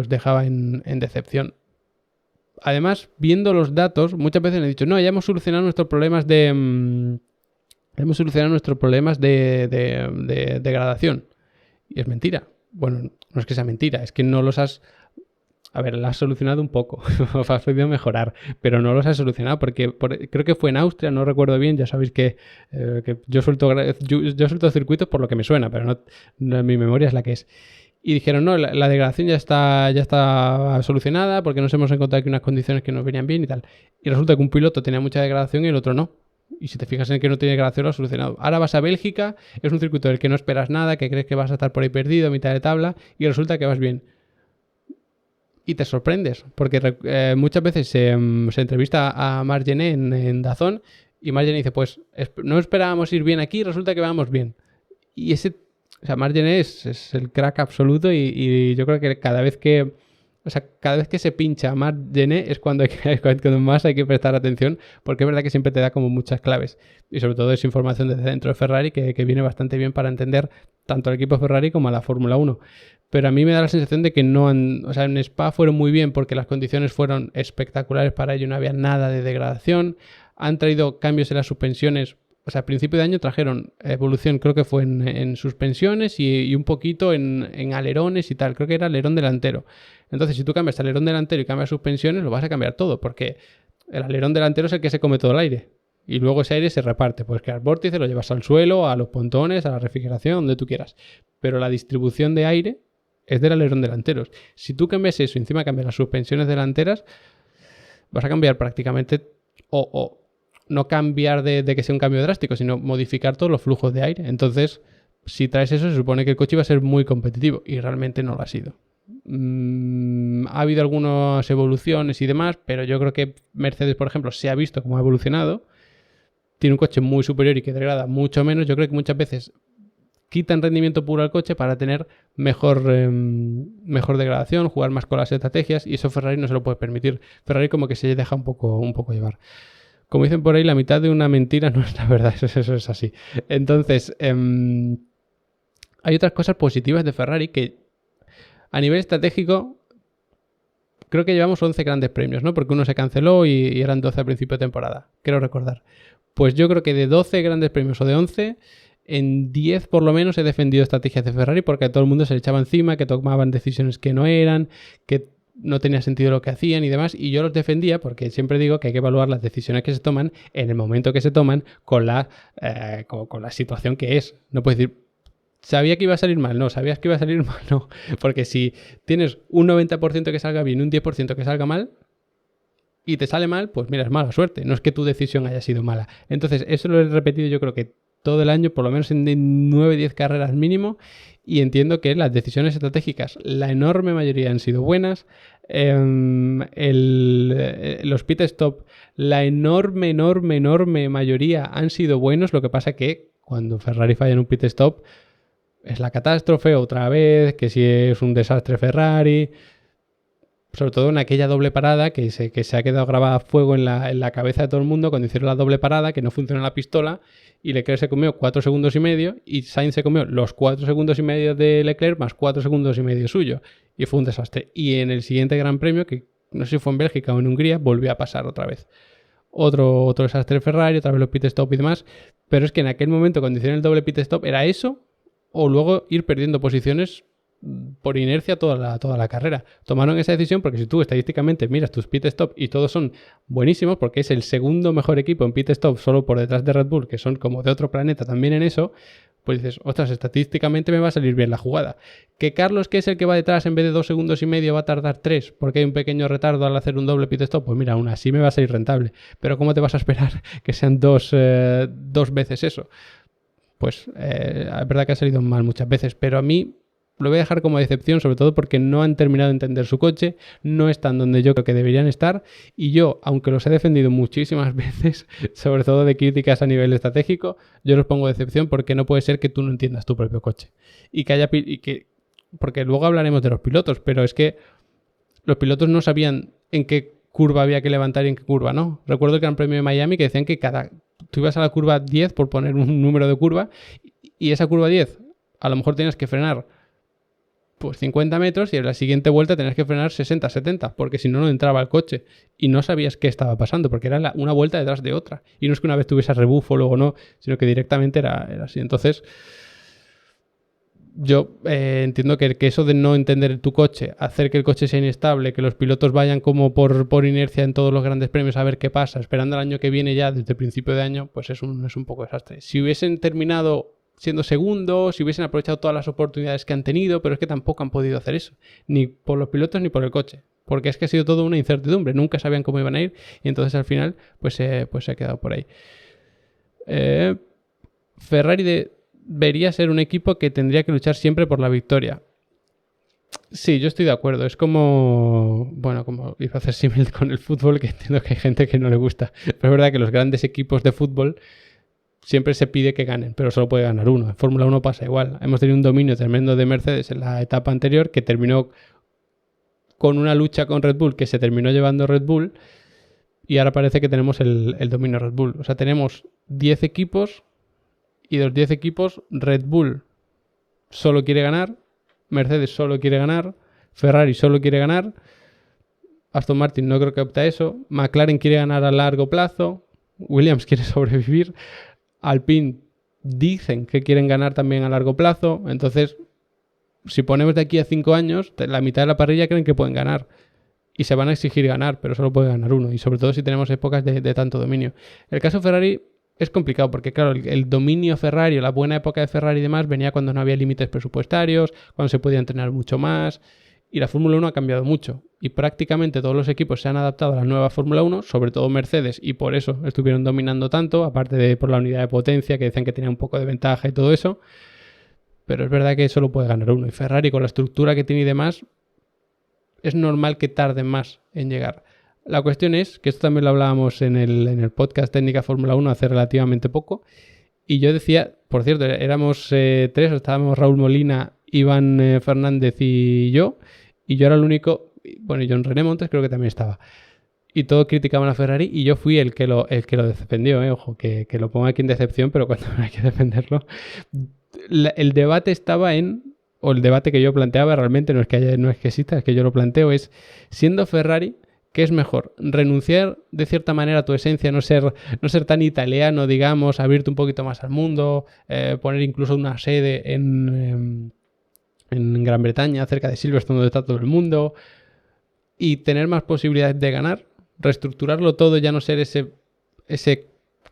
en decepción. Además, viendo los datos, muchas veces he dicho, no, ya hemos solucionado nuestros problemas de degradación. Y es mentira. Bueno, no es que sea mentira, es que no los has... A ver, lo has solucionado un poco, has podido mejorar, pero no los has solucionado porque creo que fue en Austria, no recuerdo bien, ya sabéis que yo suelto circuitos por lo que me suena, pero no, mi memoria es la que es. Y dijeron, no, la degradación ya está solucionada porque nos hemos encontrado aquí unas condiciones que nos venían bien y tal. Y resulta que un piloto tenía mucha degradación y el otro no. Y si te fijas en el que no tiene degradación, lo has solucionado. Ahora vas a Bélgica, es un circuito del que no esperas nada, que crees que vas a estar por ahí perdido a mitad de tabla y resulta que vas bien. Y te sorprendes, porque muchas veces se entrevista a Marc Gené en DAZN y Marc Gené dice, pues no esperábamos ir bien aquí, resulta que vamos bien. Y Marc Gené es el crack absoluto y yo creo que cada vez que se pincha a Marc Gené es cuando más hay que prestar atención, porque es verdad que siempre te da como muchas claves. Y sobre todo es información desde dentro de Ferrari que viene bastante bien para entender tanto al equipo Ferrari como a la Fórmula 1. Pero a mí me da la sensación de que en Spa fueron muy bien porque las condiciones fueron espectaculares para ello, no había nada de degradación. Han traído cambios en las suspensiones. O sea, a principio de año trajeron evolución, creo que fue en suspensiones y un poquito en alerones y tal. Creo que era alerón delantero. Entonces, si tú cambias alerón delantero y cambias suspensiones, lo vas a cambiar todo, porque el alerón delantero es el que se come todo el aire. Y luego ese aire se reparte. Puedes crear vórtice, lo llevas al suelo, a los pontones, a la refrigeración, donde tú quieras. Pero la distribución de aire es del alerón delantero. Si tú cambias eso y encima cambias las suspensiones delanteras, vas a cambiar prácticamente o no cambiar de que sea un cambio drástico, sino modificar todos los flujos de aire. Entonces, si traes eso, se supone que el coche iba a ser muy competitivo y realmente no lo ha sido. Ha habido algunas evoluciones y demás, pero yo creo que Mercedes, por ejemplo, se ha visto cómo ha evolucionado. Tiene un coche muy superior y que degrada mucho menos. Yo creo que muchas veces quitan rendimiento puro al coche para tener mejor degradación, jugar más con las estrategias, y eso Ferrari no se lo puede permitir. Ferrari como que se deja un poco llevar. Como dicen por ahí, la mitad de una mentira no es la verdad, eso es así. Entonces, hay otras cosas positivas de Ferrari que a nivel estratégico creo que llevamos 11 grandes premios, ¿no? Porque uno se canceló y eran 12 a principio de temporada, quiero recordar. Pues yo creo que de 12 grandes premios o de 11, en 10 por lo menos he defendido estrategias de Ferrari porque a todo el mundo se le echaba encima, que tomaban decisiones que no eran, que no tenía sentido lo que hacían y demás, y yo los defendía porque siempre digo que hay que evaluar las decisiones que se toman en el momento que se toman con la situación que es. No puedes decir, ¿Sabía que iba a salir mal? No. ¿Sabías que iba a salir mal? No. Porque si tienes un 90% que salga bien y un 10% que salga mal, y te sale mal, pues mira, es mala suerte. No es que tu decisión haya sido mala. Entonces, eso lo he repetido yo creo que todo el año, por lo menos en 9-10 carreras mínimo, y entiendo que las decisiones estratégicas, la enorme mayoría han sido buenas. Los pit stop, la enorme mayoría han sido buenos. Lo que pasa que cuando Ferrari falla en un pit stop, es la catástrofe otra vez, que si es un desastre Ferrari, sobre todo en aquella doble parada que se ha quedado grabada a fuego en la cabeza de todo el mundo cuando hicieron la doble parada, que no funciona la pistola y Leclerc se comió 4 segundos y medio y Sainz se comió los 4 segundos y medio de Leclerc más 4 segundos y medio suyo y fue un desastre. Y en el siguiente Gran Premio, que no sé si fue en Bélgica o en Hungría, volvió a pasar otra vez. Otro desastre de Ferrari, otra vez los pit stop y demás, pero es que en aquel momento cuando hicieron el doble pit stop era eso o luego ir perdiendo posiciones por inercia toda la carrera. Tomaron esa decisión porque si tú estadísticamente miras tus pit stop y todos son buenísimos, porque es el segundo mejor equipo en pit stop solo por detrás de Red Bull, que son como de otro planeta también en eso, pues dices, ostras, estadísticamente me va a salir bien la jugada. Que Carlos, que es el que va detrás, en vez de 2 segundos y medio va a tardar 3 porque hay un pequeño retardo al hacer un doble pit stop, pues mira, aún así me va a salir rentable. Pero ¿cómo te vas a esperar que sean dos veces eso? Pues es verdad que ha salido mal muchas veces, pero a mí lo voy a dejar como decepción, sobre todo porque no han terminado de entender su coche, no están donde yo creo que deberían estar, y yo, aunque los he defendido muchísimas veces, sobre todo de críticas a nivel estratégico, yo los pongo decepción porque no puede ser que tú no entiendas tu propio coche. Porque luego hablaremos de los pilotos, pero es que los pilotos no sabían en qué curva había que levantar y en qué curva no. Recuerdo el Gran Premio de Miami que decían que tú ibas a la curva 10 por poner un número de curva, y esa curva 10 a lo mejor tenías que frenar pues 50 metros y en la siguiente vuelta tenías que frenar 60, 70, porque si no, no entraba el coche y no sabías qué estaba pasando, porque era una vuelta detrás de otra. Y no es que una vez tuviese rebufo, luego no, sino que directamente era así. Entonces, yo entiendo que eso de no entender tu coche, hacer que el coche sea inestable, que los pilotos vayan como por inercia en todos los grandes premios a ver qué pasa, esperando el año que viene ya desde el principio de año, pues es un poco desastre. Si hubiesen terminado siendo segundos, si hubiesen aprovechado todas las oportunidades que han tenido, pero es que tampoco han podido hacer eso, ni por los pilotos ni por el coche, porque es que ha sido todo una incertidumbre, nunca sabían cómo iban a ir y entonces al final pues se ha quedado por ahí. Ferrari debería ser un equipo que tendría que luchar siempre por la victoria. Sí, yo estoy de acuerdo. Es como iba a hacer símil con el fútbol, que entiendo que hay gente que no le gusta, pero es verdad que los grandes equipos de fútbol siempre se pide que ganen, pero solo puede ganar uno. En Fórmula 1 pasa igual. Hemos tenido un dominio tremendo de Mercedes en la etapa anterior que terminó con una lucha con Red Bull que se terminó llevando Red Bull y ahora parece que tenemos el dominio Red Bull. O sea, tenemos 10 equipos y de los 10 equipos Red Bull solo quiere ganar, Mercedes solo quiere ganar, Ferrari solo quiere ganar, Aston Martin no creo que opte a eso, McLaren quiere ganar a largo plazo, Williams quiere sobrevivir, Alpine dicen que quieren ganar también a largo plazo. Entonces, si ponemos de aquí a 5 años, la mitad de la parrilla creen que pueden ganar y se van a exigir ganar, pero solo puede ganar uno, y sobre todo si tenemos épocas de tanto dominio. El caso Ferrari es complicado porque, claro, el dominio Ferrari, la buena época de Ferrari y demás venía cuando no había límites presupuestarios, cuando se podía entrenar mucho más, y la Fórmula 1 ha cambiado mucho y prácticamente todos los equipos se han adaptado a la nueva Fórmula 1, sobre todo Mercedes, y por eso estuvieron dominando tanto, aparte de por la unidad de potencia, que decían que tenía un poco de ventaja y todo eso. Pero es verdad que solo puede ganar uno, y Ferrari, con la estructura que tiene y demás, es normal que tarden más en llegar. La cuestión es, que esto también lo hablábamos en el podcast Técnica Fórmula 1 hace relativamente poco, y yo decía, por cierto, éramos 3, estábamos Raúl Molina, Iván Fernández y yo era el único, bueno, y John René Montes creo que también estaba, y todos criticaban a Ferrari y yo fui el que lo defendió, ojo, que lo pongo aquí en decepción, pero cuando hay que defenderlo, el debate estaba o el debate que yo planteaba realmente no es que exista, es que yo lo planteo, es, siendo Ferrari, ¿qué es mejor? ¿Renunciar de cierta manera a tu esencia, no ser tan italiano, digamos, abrirte un poquito más al mundo, poner incluso una sede en Gran Bretaña, cerca de Silverstone, donde está todo el mundo, y tener más posibilidades de ganar, reestructurarlo todo, ya no ser ese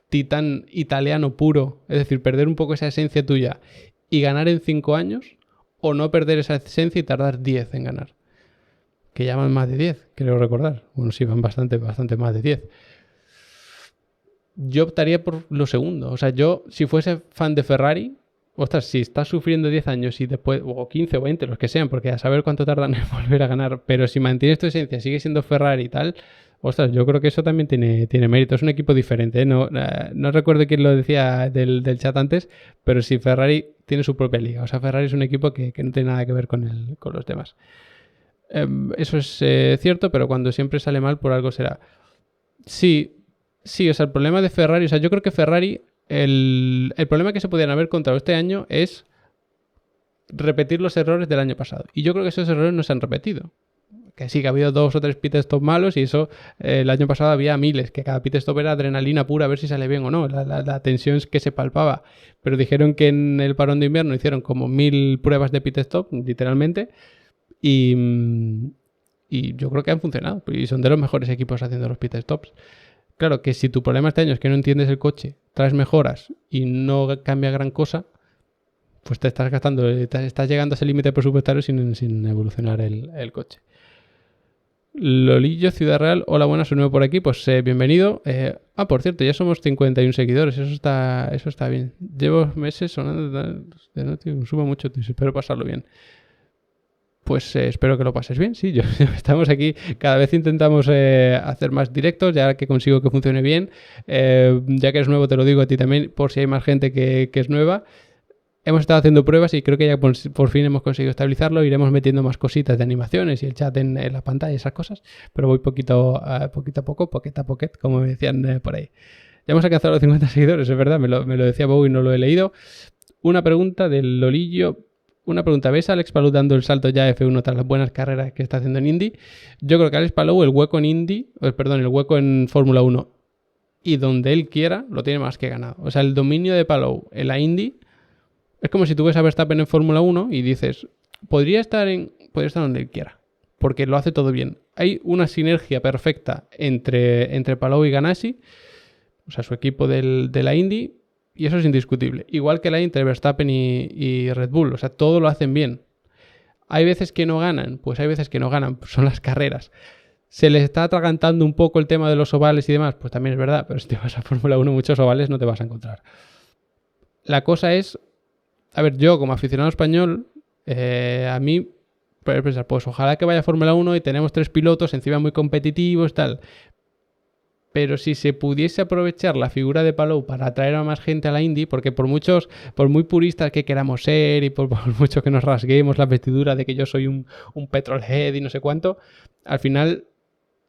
titán italiano puro, es decir, perder un poco esa esencia tuya y ganar en 5 años, o no perder esa esencia y tardar 10 en ganar. Que ya van más de 10, creo recordar. Bueno, sí, van bastante más de 10. Yo optaría por lo segundo. O sea, yo, si fuese fan de Ferrari, ostras, si estás sufriendo 10 años y después, o 15 o 20, los que sean, porque a saber cuánto tardan en volver a ganar, pero si mantienes tu esencia, sigue siendo Ferrari y tal, ostras, yo creo que eso también tiene mérito. Es un equipo diferente, ¿eh? No recuerdo quién lo decía del chat antes, pero si Ferrari tiene su propia liga. O sea, Ferrari es un equipo que no tiene nada que ver con los demás. Eso es cierto, pero cuando siempre sale mal, por algo será. Sí, o sea, el problema de Ferrari, o sea, yo creo que Ferrari, el problema que se podían haber encontrado este año es repetir los errores del año pasado. Y yo creo que esos errores no se han repetido. Que sí, que ha habido 2 o 3 pit stop malos y eso el año pasado había miles, que cada pit stop era adrenalina pura a ver si sale bien o no, la tensión que se palpaba. Pero dijeron que en el parón de invierno hicieron como 1000 pruebas de pit stop, literalmente, y yo creo que han funcionado y son de los mejores equipos haciendo los pit stops. Claro que si tu problema este año es que no entiendes el coche, traes mejoras y no cambia gran cosa, pues te estás gastando, estás llegando a ese límite presupuestario sin evolucionar el coche. Lolillo, Ciudad Real, hola, buenas, soy nuevo por aquí, pues bienvenido. Por cierto, ya somos 51 seguidores, eso está bien. Llevo meses sonando de noche, subo mucho, espero pasarlo bien. Pues espero que lo pases bien, sí, estamos aquí, cada vez intentamos hacer más directos, ya que consigo que funcione bien. Ya que eres nuevo te lo digo a ti también, por si hay más gente que es nueva. Hemos estado haciendo pruebas y creo que ya por fin hemos conseguido estabilizarlo. Iremos metiendo más cositas de animaciones y el chat en la pantalla y esas cosas, pero voy poquito a poco, pocket a pocket, como me decían por ahí. Ya hemos alcanzado los 50 seguidores, es verdad, me lo decía Bow y no lo he leído. Una pregunta del Lolillo. Una pregunta, ¿ves a Alex Palou dando el salto ya a F1 tras las buenas carreras que está haciendo en Indy? Yo creo que Alex Palou el hueco en Fórmula 1 y donde él quiera lo tiene más que ganado. O sea, el dominio de Palou en la Indy es como si tú ves a Verstappen en Fórmula 1 y dices, podría estar donde él quiera, porque lo hace todo bien. Hay una sinergia perfecta entre Palou y Ganassi, o sea, su equipo de la Indy. Y eso es indiscutible. Igual que la entre Verstappen y Red Bull. O sea, todo lo hacen bien. ¿Hay veces que no ganan? Pues hay veces que no ganan. Pues son las carreras. ¿Se les está atragantando un poco el tema de los ovales y demás? Pues también es verdad. Pero si te vas a Fórmula 1, muchos ovales no te vas a encontrar. La cosa es... A ver, yo como aficionado español, a mí... Puedes pensar, pues ojalá que vaya a Fórmula 1 y tenemos 3 pilotos encima muy competitivos, tal... Pero si se pudiese aprovechar la figura de Palou para atraer a más gente a la Indy, porque por muy puristas que queramos ser y por mucho que nos rasguemos la vestidura de que yo soy un petrolhead y no sé cuánto, al final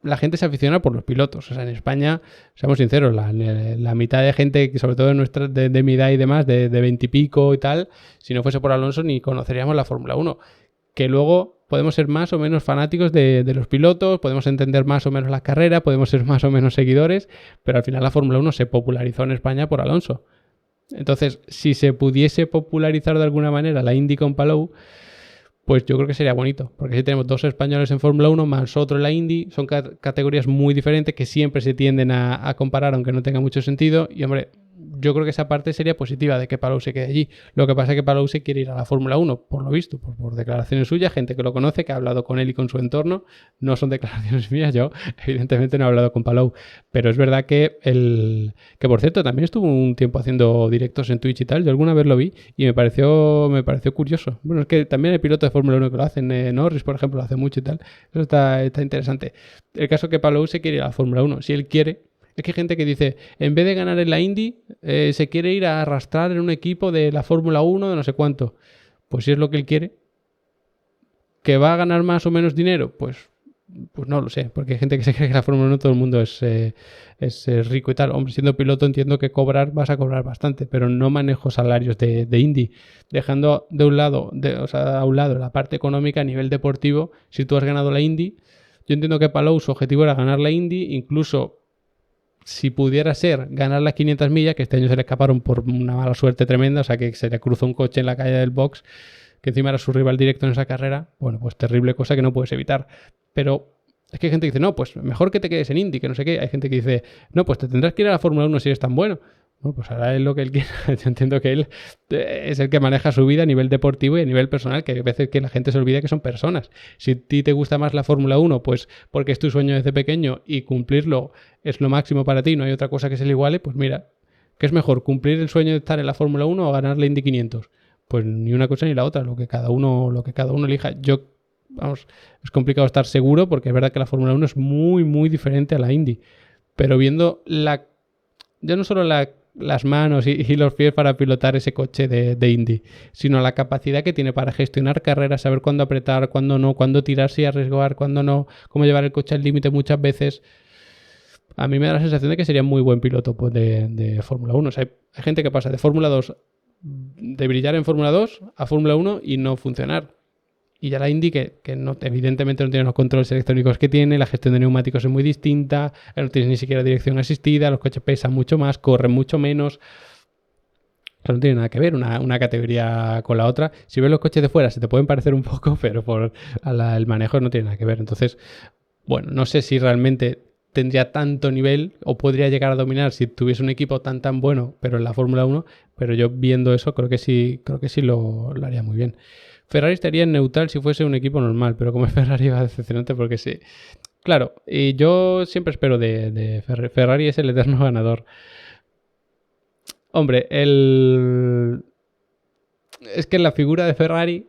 la gente se aficiona por los pilotos. O sea, en España, seamos sinceros, la mitad de gente, sobre todo de mi edad y demás, de 20 y pico y tal, si no fuese por Alonso ni conoceríamos la Fórmula 1. Que luego podemos ser más o menos fanáticos de los pilotos, podemos entender más o menos la carrera, podemos ser más o menos seguidores, pero al final la Fórmula 1 se popularizó en España por Alonso. Entonces, si se pudiese popularizar de alguna manera la Indy con Palou, pues yo creo que sería bonito, porque si tenemos 2 españoles en Fórmula 1 más otro en la Indy, son categorías muy diferentes que siempre se tienden a comparar, aunque no tenga mucho sentido, y hombre... Yo creo que esa parte sería positiva de que Palou se quede allí. Lo que pasa es que Palou se quiere ir a la Fórmula 1, por lo visto, por declaraciones suyas, gente que lo conoce, que ha hablado con él y con su entorno. No son declaraciones mías, yo evidentemente no he hablado con Palou. Pero es verdad que por cierto, también estuvo un tiempo haciendo directos en Twitch y tal. Yo alguna vez lo vi y me pareció curioso. Bueno, es que también hay pilotos de Fórmula 1 que lo hacen. Norris, por ejemplo, lo hace mucho y tal. Eso está interesante. El caso es que Palou se quiere ir a la Fórmula 1. Si él quiere... Es que hay gente que dice, en vez de ganar en la Indy, se quiere ir a arrastrar en un equipo de la Fórmula 1 de no sé cuánto. Pues si es lo que él quiere. ¿Que va a ganar más o menos dinero? Pues no lo sé, porque hay gente que se cree que la Fórmula 1 todo el mundo es rico y tal. Hombre, siendo piloto entiendo que vas a cobrar bastante, pero no manejo salarios de Indy. Dejando a un lado la parte económica a nivel deportivo, si tú has ganado la Indy, yo entiendo que Palou su objetivo era ganar la Indy, incluso... Si pudiera ser ganar las 500 millas, que este año se le escaparon por una mala suerte tremenda, o sea que se le cruzó un coche en la calle del box, que encima era su rival directo en esa carrera, bueno, pues terrible cosa que no puedes evitar. Pero es que hay gente que dice, no, pues mejor que te quedes en Indy, que no sé qué. Hay gente que dice, no, pues te tendrás que ir a la Fórmula 1 si eres tan bueno. Bueno, pues hará él lo que él quiera. Yo entiendo que él es el que maneja su vida a nivel deportivo y a nivel personal, que a veces que la gente se olvida que son personas. Si a ti te gusta más la Fórmula 1, pues porque es tu sueño desde pequeño y cumplirlo es lo máximo para ti, no hay otra cosa que se le iguale, pues mira, ¿qué es mejor? ¿Cumplir el sueño de estar en la Fórmula 1 o ganar la Indy 500? Pues ni una cosa ni la otra, lo que cada uno elija. Yo, vamos, es complicado estar seguro porque es verdad que la Fórmula 1 es muy, muy diferente a la Indy. Pero viendo ya no solo las manos y los pies para pilotar ese coche de Indy, sino la capacidad que tiene para gestionar carreras, saber cuándo apretar, cuándo no, cuándo tirarse y arriesgar, cuándo no, cómo llevar el coche al límite muchas veces. A mí me da la sensación de que sería muy buen piloto pues, de Fórmula 1. O sea, hay gente que pasa de Fórmula 2, de brillar en Fórmula 2 a Fórmula 1 y no funcionar. Y ya la Indy, que no, evidentemente no tiene los controles electrónicos que tiene, la gestión de neumáticos es muy distinta, no tienes ni siquiera dirección asistida, los coches pesan mucho más, corren mucho menos. Eso no tiene nada que ver una categoría con la otra. Si ves los coches de fuera se te pueden parecer un poco, pero el manejo no tiene nada que ver. Entonces, bueno, no sé si realmente tendría tanto nivel o podría llegar a dominar si tuviese un equipo tan bueno, pero en la Fórmula 1, pero yo viendo eso creo que sí lo haría muy bien. Ferrari estaría en neutral si fuese un equipo normal, pero como es Ferrari va decepcionante porque sí. Claro, y yo siempre espero de Ferrari. Ferrari es el eterno ganador. Hombre, es que la figura de Ferrari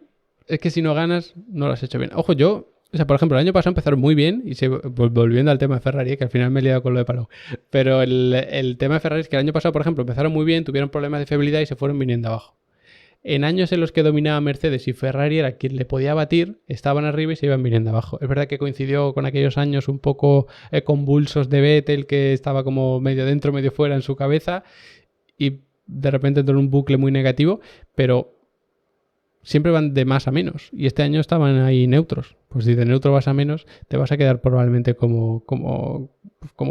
es que si no ganas, no lo has hecho bien. Ojo, o sea, por ejemplo, el año pasado empezaron muy bien y volviendo al tema de Ferrari, que al final me he liado con lo de Palou. Pero el tema de Ferrari es que el año pasado, por ejemplo, empezaron muy bien, tuvieron problemas de fiabilidad y se fueron viniendo abajo. En años en los que dominaba Mercedes y Ferrari era quien le podía batir, estaban arriba y se iban viniendo abajo. Es verdad que coincidió con aquellos años un poco convulsos de Vettel, que estaba como medio dentro, medio fuera en su cabeza, y de repente entró en un bucle muy negativo, pero siempre van de más a menos. Y este año estaban ahí neutros. Pues si de neutro vas a menos, te vas a quedar probablemente como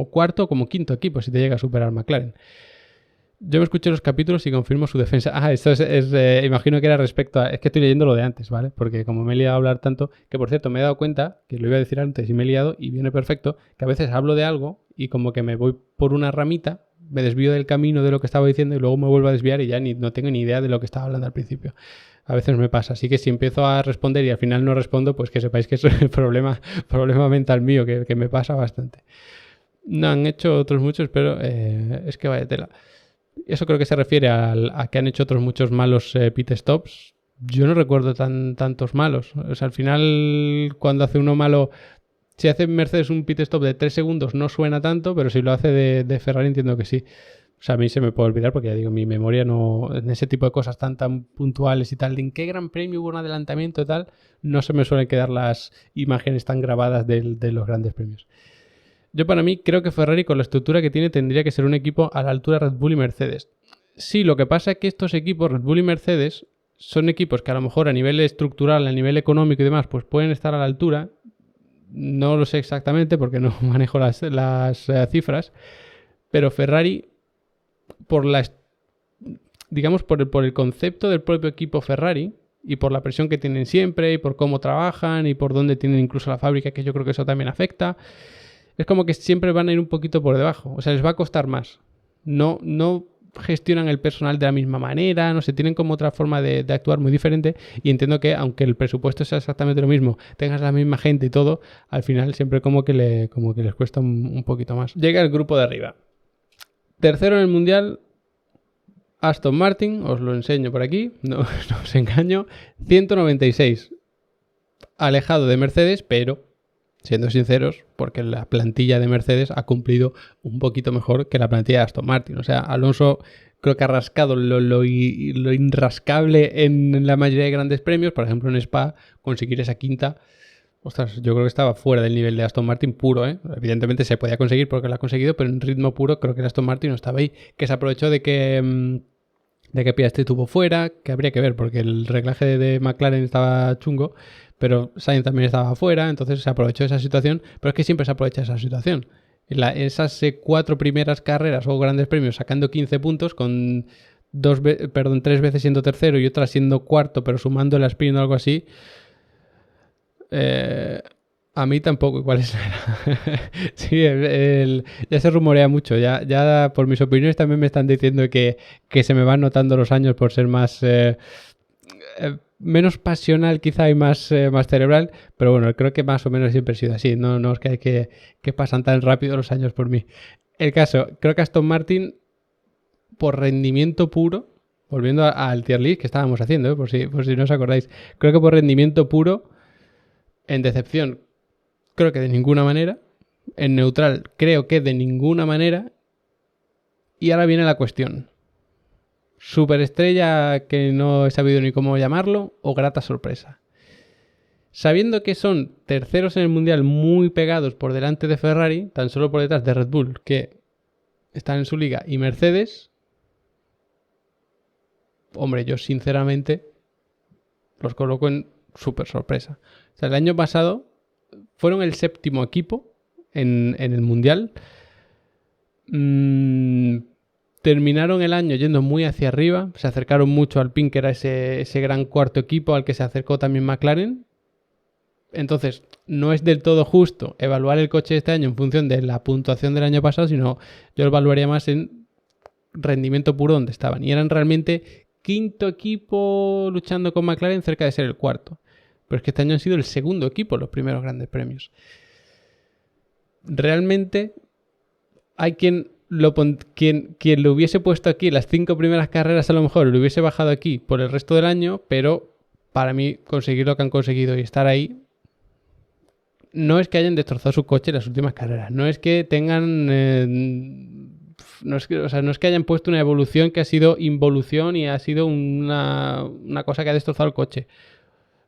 cuarto o como quinto equipo si te llega a superar McLaren. Yo me escuché los capítulos y confirmo su defensa. Esto imagino que era respecto a... Es que estoy leyendo lo de antes, ¿vale? Porque como me he liado a hablar tanto... Que por cierto, me he dado cuenta, que lo iba a decir antes y me he liado y viene perfecto, que a veces hablo de algo y como que me voy por una ramita, me desvío del camino de lo que estaba diciendo y luego me vuelvo a desviar y ya no tengo ni idea de lo que estaba hablando al principio. A veces me pasa. Así que si empiezo a responder y al final no respondo, pues que sepáis que es un problema mental mío, que me pasa bastante. No han hecho otros muchos, pero es que vaya tela. Eso creo que se refiere a que han hecho otros muchos malos pit stops. Yo no recuerdo tantos malos. O sea, al final, cuando hace uno malo, si hace Mercedes un pit stop de 3 segundos no suena tanto, pero si lo hace de Ferrari entiendo que sí. O sea, a mí se me puede olvidar porque ya digo, mi memoria no, en ese tipo de cosas tan puntuales y tal, de en qué gran premio hubo un adelantamiento y tal, no se me suelen quedar las imágenes tan grabadas de los grandes premios. Yo para mí creo que Ferrari con la estructura que tiene tendría que ser un equipo a la altura de Red Bull y Mercedes. Sí, lo que pasa es que estos equipos, Red Bull y Mercedes, son equipos que a lo mejor a nivel estructural, a nivel económico y demás, pues pueden estar a la altura. No lo sé exactamente porque no manejo las cifras, pero Ferrari, digamos por el concepto del propio equipo Ferrari y por la presión que tienen siempre y por cómo trabajan y por dónde tienen incluso la fábrica, que yo creo que eso también afecta. Es como que siempre van a ir un poquito por debajo. O sea, les va a costar más. No gestionan el personal de la misma manera, no sé, tienen como otra forma de actuar muy diferente. Y entiendo que, aunque el presupuesto sea exactamente lo mismo, tengas la misma gente y todo, al final siempre como que les cuesta un poquito más. Llega el grupo de arriba. Tercero en el Mundial, Aston Martin, os lo enseño por aquí, no os engaño, 196. Alejado de Mercedes, pero... siendo sinceros, porque la plantilla de Mercedes ha cumplido un poquito mejor que la plantilla de Aston Martin. O sea, Alonso creo que ha rascado lo inrascable en la mayoría de grandes premios. Por ejemplo, en Spa, conseguir esa quinta. Ostras, yo creo que estaba fuera del nivel de Aston Martin puro, ¿eh? Evidentemente se podía conseguir porque lo ha conseguido, pero en ritmo puro creo que el Aston Martin no estaba ahí. Que se aprovechó de que Piastri estuvo fuera, que habría que ver porque el reglaje de McLaren estaba chungo, pero Sainz también estaba fuera, entonces se aprovechó esa situación, pero es que siempre se aprovecha esa situación. Esas 4 primeras carreras o grandes premios sacando 15 puntos con 3 veces siendo tercero y otra siendo cuarto, pero sumando el sprint o algo así, A mí tampoco, ¿cuál es? Sí, ya se rumorea mucho. Ya por mis opiniones también me están diciendo que se me van notando los años por ser más menos pasional quizá y más cerebral, pero bueno, creo que más o menos siempre he sido así. No es que pasan tan rápido los años por mí. El caso, creo que Aston Martin, por rendimiento puro, volviendo al tier list que estábamos haciendo, por si no os acordáis, creo que por rendimiento puro, en decepción, creo que de ninguna manera. En neutral, creo que de ninguna manera. Y ahora viene la cuestión. ¿Superestrella que no he sabido ni cómo llamarlo o grata sorpresa? Sabiendo que son terceros en el Mundial muy pegados por delante de Ferrari, tan solo por detrás de Red Bull, que están en su liga, y Mercedes, hombre, yo sinceramente los coloco en súper sorpresa. O sea, el año pasado fueron el séptimo equipo en el Mundial. Terminaron el año yendo muy hacia arriba. Se acercaron mucho al PIN, que era ese gran cuarto equipo al que se acercó también McLaren. Entonces, no es del todo justo evaluar el coche de este año en función de la puntuación del año pasado, sino yo lo evaluaría más en rendimiento puro donde estaban. Y eran realmente quinto equipo luchando con McLaren cerca de ser el cuarto. Pero es que este año han sido el segundo equipo los primeros grandes premios. Realmente hay quien lo hubiese puesto aquí las 5 primeras carreras, a lo mejor lo hubiese bajado aquí por el resto del año, pero para mí conseguir lo que han conseguido y estar ahí, no es que hayan destrozado su coche en las últimas carreras, no es que tengan no es que hayan puesto una evolución que ha sido involución y ha sido una cosa que ha destrozado el coche.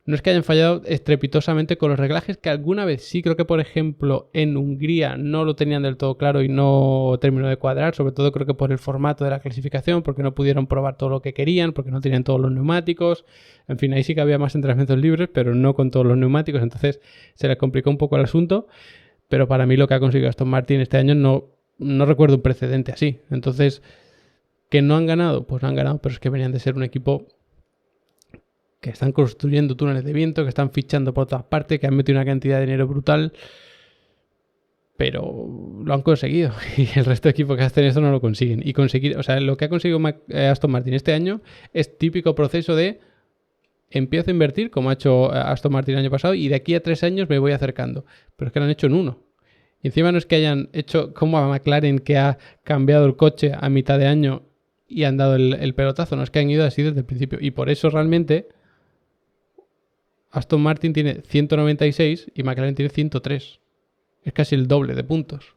No es que hayan fallado estrepitosamente con los reglajes, que alguna vez sí, creo que por ejemplo en Hungría no lo tenían del todo claro y no terminó de cuadrar, sobre todo creo que por el formato de la clasificación, porque no pudieron probar todo lo que querían, porque no tenían todos los neumáticos, en fin, ahí sí que había más entrenamientos libres, pero no con todos los neumáticos, entonces se les complicó un poco el asunto, pero para mí lo que ha conseguido Aston Martin este año no recuerdo un precedente así, entonces, ¿que no han ganado? Pues no han ganado, pero es que venían de ser un equipo que están construyendo túneles de viento, que están fichando por todas partes, que han metido una cantidad de dinero brutal, pero lo han conseguido. Y el resto de equipos que hacen esto no lo consiguen. Y conseguir, o sea, lo que ha conseguido Aston Martin este año es típico proceso de empiezo a invertir, como ha hecho Aston Martin el año pasado, y de aquí a 3 años me voy acercando. Pero es que lo han hecho en uno. Y encima no es que hayan hecho como a McLaren, que ha cambiado el coche a mitad de año y han dado el pelotazo, no es que han ido así desde el principio. Y por eso realmente Aston Martin tiene 196 y McLaren tiene 103. Es casi el doble de puntos.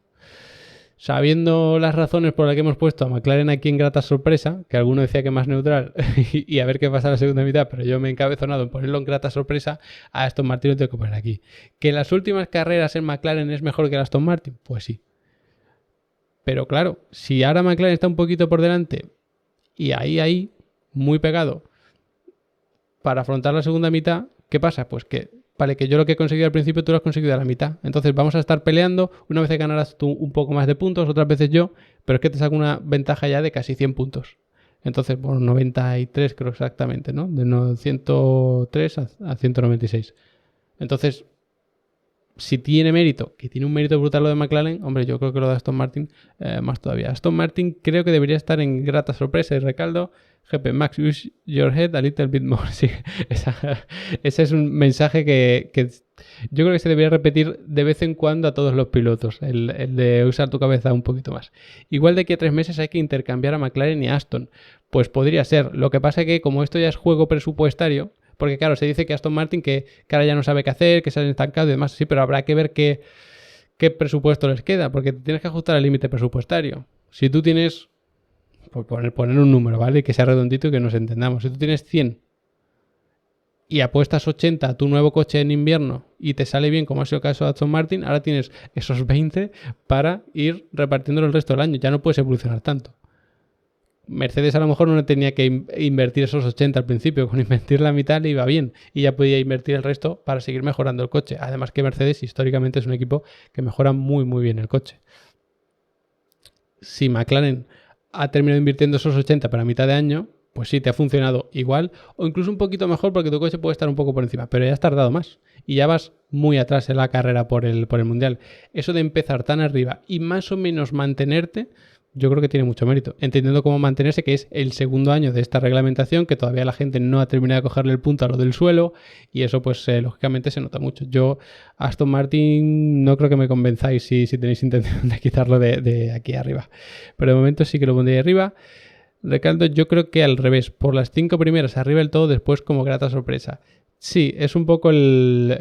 Sabiendo las razones por las que hemos puesto a McLaren aquí en grata sorpresa, que alguno decía que más neutral, y a ver qué pasa en la segunda mitad, pero yo me he encabezonado en ponerlo en grata sorpresa, a Aston Martin lo tengo que poner aquí. ¿Que las últimas carreras en McLaren es mejor que el Aston Martin? Pues sí. Pero claro, si ahora McLaren está un poquito por delante y ahí, muy pegado, para afrontar la segunda mitad, ¿qué pasa? Pues que, vale, que yo lo que he conseguido al principio tú lo has conseguido a la mitad. Entonces vamos a estar peleando. Una vez ganarás tú un poco más de puntos, otras veces yo, pero es que te saco una ventaja ya de casi 100 puntos. Entonces, bueno, 93 creo exactamente, ¿no? De 103 a 196. Entonces, si tiene mérito, que tiene un mérito brutal lo de McLaren, hombre, yo creo que lo de Aston Martin más todavía. Aston Martin creo que debería estar en grata sorpresa y recaldo. GP Max, use your head a little bit more. Sí, ese es un mensaje que yo creo que se debería repetir de vez en cuando a todos los pilotos, el de usar tu cabeza un poquito más. Igual de aquí a 3 meses hay que intercambiar a McLaren y a Aston. Pues podría ser. Lo que pasa es que como esto ya es juego presupuestario, porque claro, se dice que Aston Martin que ahora ya no sabe qué hacer, que se han estancado y demás, sí, pero habrá que ver qué presupuesto les queda, porque tienes que ajustar el límite presupuestario. Si tú tienes, por poner un número, ¿vale? Que sea redondito y que nos entendamos. Si tú tienes 100 y apuestas 80 a tu nuevo coche en invierno y te sale bien, como ha sido el caso de Aston Martin, ahora tienes esos 20 para ir repartiendo el resto del año. Ya no puedes evolucionar tanto. Mercedes a lo mejor no tenía que invertir esos 80 al principio, con invertir la mitad le iba bien y ya podía invertir el resto para seguir mejorando el coche. Además que Mercedes históricamente es un equipo que mejora muy muy bien el coche. Si McLaren ha terminado invirtiendo esos 80 para mitad de año, pues sí, te ha funcionado igual o incluso un poquito mejor porque tu coche puede estar un poco por encima, pero ya has tardado más y ya vas muy atrás en la carrera por el Mundial. Eso de empezar tan arriba y más o menos mantenerte, yo creo que tiene mucho mérito, entendiendo cómo mantenerse, que es el segundo año de esta reglamentación, que todavía la gente no ha terminado de cogerle el punto a lo del suelo, y eso pues lógicamente se nota mucho. Yo, Aston Martin, no creo que me convenzáis si tenéis intención de quitarlo de aquí arriba, pero de momento sí que lo pondría arriba. Recaldo, yo creo que al revés, por las 5 primeras arriba del todo, después como grata sorpresa. Sí, es un poco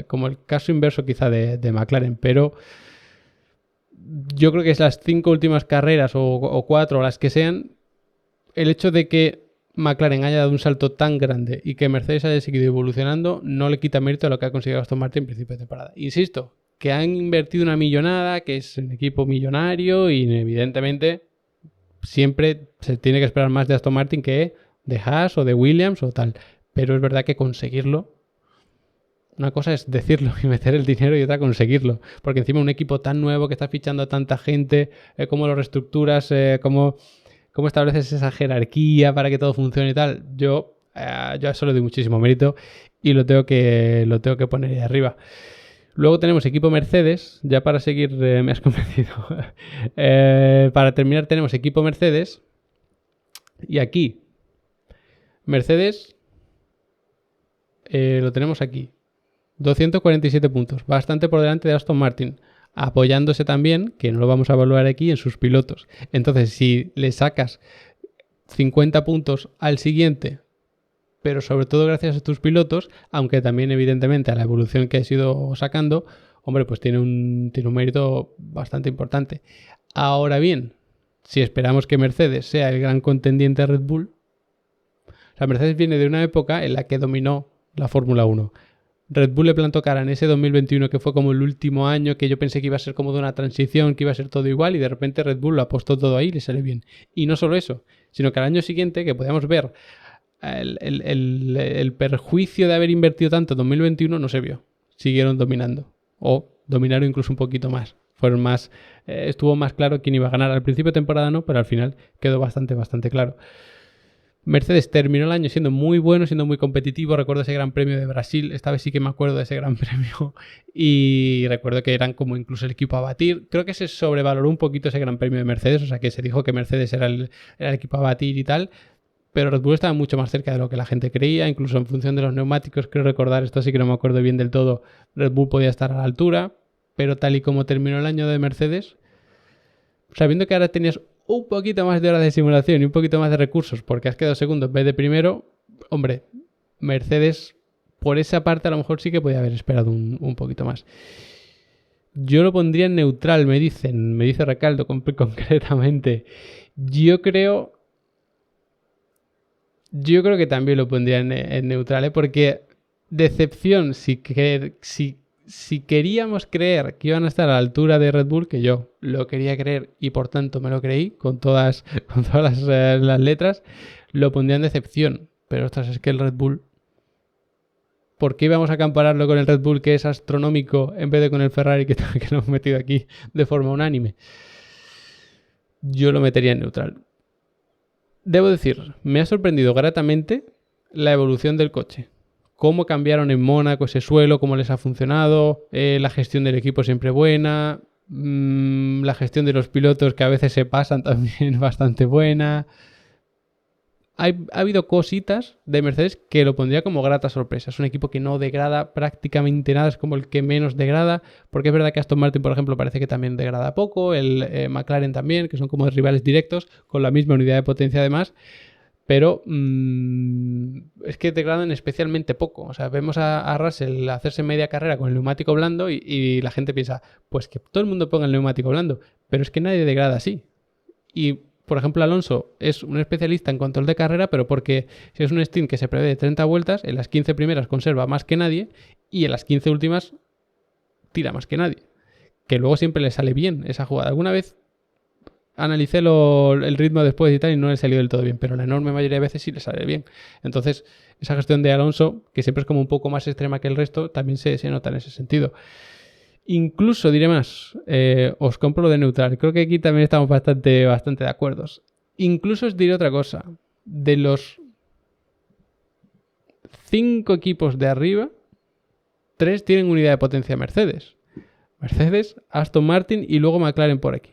como el caso inverso quizá de McLaren, pero yo creo que es las 5 últimas carreras o 4 o las que sean, el hecho de que McLaren haya dado un salto tan grande y que Mercedes haya seguido evolucionando no le quita mérito a lo que ha conseguido Aston Martin en principio de temporada. Insisto, que han invertido una millonada, que es un equipo millonario y evidentemente siempre se tiene que esperar más de Aston Martin que de Haas o de Williams o tal. Pero es verdad que conseguirlo, una cosa es decirlo y meter el dinero y otra conseguirlo. Porque encima un equipo tan nuevo que está fichando a tanta gente, cómo lo reestructuras, cómo estableces esa jerarquía para que todo funcione y tal. Yo a eso le doy muchísimo mérito y lo tengo que poner ahí arriba. Luego tenemos equipo Mercedes, ya para seguir, me has convencido. Para terminar tenemos equipo Mercedes y aquí Mercedes lo tenemos aquí. 247 puntos, bastante por delante de Aston Martin, apoyándose también, que no lo vamos a evaluar aquí, en sus pilotos. Entonces, si le sacas 50 puntos al siguiente, pero sobre todo gracias a tus pilotos, aunque también evidentemente a la evolución que has ido sacando, hombre, pues tiene un mérito bastante importante. Ahora bien, si esperamos que Mercedes sea el gran contendiente a Red Bull, o sea, Mercedes viene de una época en la que dominó la Fórmula 1. Red Bull le plantó cara en ese 2021 que fue como el último año que yo pensé que iba a ser como de una transición, que iba a ser todo igual y de repente Red Bull lo apostó todo ahí y le sale bien. Y no solo eso, sino que al año siguiente que podíamos ver el perjuicio de haber invertido tanto en 2021 no se vio. Siguieron dominando o dominaron incluso un poquito más. Fueron más, estuvo más claro quién iba a ganar. Al principio de temporada no, pero al final quedó bastante claro. Mercedes terminó el año siendo muy bueno, siendo muy competitivo. Recuerdo ese Gran Premio de Brasil, esta vez sí que me acuerdo de ese Gran Premio y recuerdo que eran como incluso el equipo a batir. Creo que se sobrevaloró un poquito ese Gran Premio de Mercedes, o sea que se dijo que Mercedes era el equipo a batir y tal, pero Red Bull estaba mucho más cerca de lo que la gente creía, incluso en función de los neumáticos. Creo recordar, esto sí que no me acuerdo bien del todo, Red Bull podía estar a la altura, pero tal y como terminó el año de Mercedes, sabiendo que ahora tenías un poquito más de horas de simulación y un poquito más de recursos porque has quedado segundo en vez de primero, hombre, Mercedes por esa parte a lo mejor sí que podía haber esperado un poquito más. Yo lo pondría en neutral, me dice Recaldo concretamente. Yo creo que también lo pondría en neutral, porque decepción, si queríamos creer que iban a estar a la altura de Red Bull, que yo lo quería creer y por tanto me lo creí con todas las letras, lo pondría en decepción. Pero ostras, es que el Red Bull, ¿por qué íbamos a compararlo con el Red Bull que es astronómico en vez de con el Ferrari que lo hemos metido aquí de forma unánime? Yo lo metería en neutral. Debo decir, me ha sorprendido gratamente la evolución del coche. Cómo cambiaron en Mónaco ese suelo, cómo les ha funcionado, la gestión del equipo siempre buena, la gestión de los pilotos que a veces se pasan también bastante buena. Ha habido cositas de Mercedes que lo pondría como grata sorpresa. Es un equipo que no degrada prácticamente nada, es como el que menos degrada, porque es verdad que Aston Martin, por ejemplo, parece que también degrada poco, el McLaren también, que son como rivales directos, con la misma unidad de potencia además, pero es que degradan especialmente poco. O sea, vemos a Russell hacerse media carrera con el neumático blando y la gente piensa, pues que todo el mundo ponga el neumático blando, pero es que nadie degrada así. Y por ejemplo, Alonso es un especialista en control de carrera, pero porque si es un stint que se prevé de 30 vueltas, en las 15 primeras conserva más que nadie y en las 15 últimas tira más que nadie. Que luego siempre le sale bien esa jugada. Alguna vez analicé el ritmo después y tal y no le salió del todo bien, pero la enorme mayoría de veces sí le sale bien. Entonces, esa gestión de Alonso, que siempre es como un poco más extrema que el resto, también se nota en ese sentido. Incluso diré más, os compro lo de neutral. Creo que aquí también estamos bastante de acuerdo. Incluso os diré otra cosa. De los 5 equipos de arriba, 3 tienen unidad de potencia Mercedes. Mercedes, Aston Martin y luego McLaren por aquí.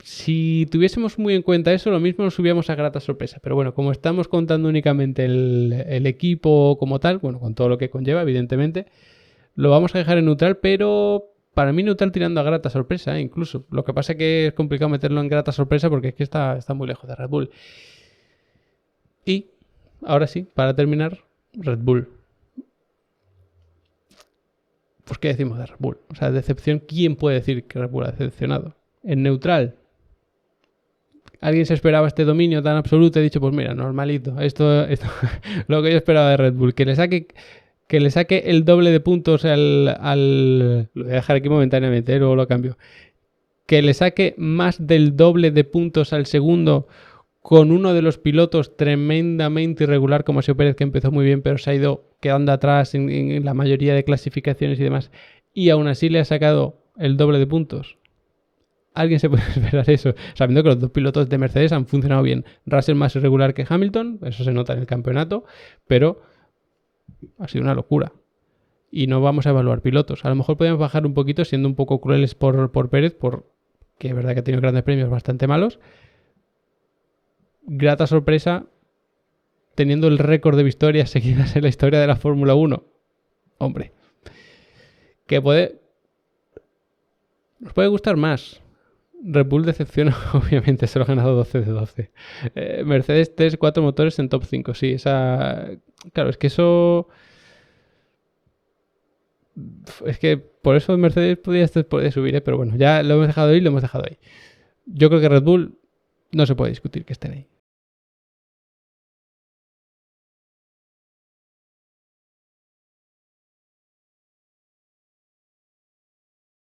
Si tuviésemos muy en cuenta eso, lo mismo nos subíamos a grata sorpresa. Pero bueno, como estamos contando únicamente el equipo como tal, bueno, con todo lo que conlleva, evidentemente, lo vamos a dejar en neutral, pero para mí neutral tirando a grata sorpresa, incluso. Lo que pasa es que es complicado meterlo en grata sorpresa porque es que está muy lejos de Red Bull. Y, ahora sí, para terminar, Red Bull. Pues, ¿qué decimos de Red Bull? O sea, decepción, ¿quién puede decir que Red Bull ha decepcionado? En neutral, ¿alguien se esperaba este dominio tan absoluto? He dicho, pues mira, normalito. Esto lo que yo esperaba de Red Bull. Que le saque el doble de puntos al... Lo voy a dejar aquí momentáneamente, luego lo cambio. Que le saque más del doble de puntos al segundo con uno de los pilotos tremendamente irregular como Sergio Pérez, que empezó muy bien, pero se ha ido quedando atrás en la mayoría de clasificaciones y demás. Y aún así le ha sacado el doble de puntos. ¿Alguien se puede esperar eso? Sabiendo que los 2 pilotos de Mercedes han funcionado bien. Russell más irregular que Hamilton, eso se nota en el campeonato, pero ha sido una locura. Y no vamos a evaluar pilotos. A lo mejor podemos bajar un poquito siendo un poco crueles por Pérez, porque es verdad que ha tenido grandes premios bastante malos. Grata sorpresa, teniendo el récord de victorias seguidas en la historia de la Fórmula 1. Hombre, que nos puede gustar más. Red Bull decepciona, obviamente, solo ha ganado 12 de 12. Mercedes 3, 4 motores en top 5, sí, claro, es que eso... Es que por eso Mercedes podía subir, pero bueno, ya lo hemos dejado ahí, Yo creo que Red Bull no se puede discutir que estén ahí.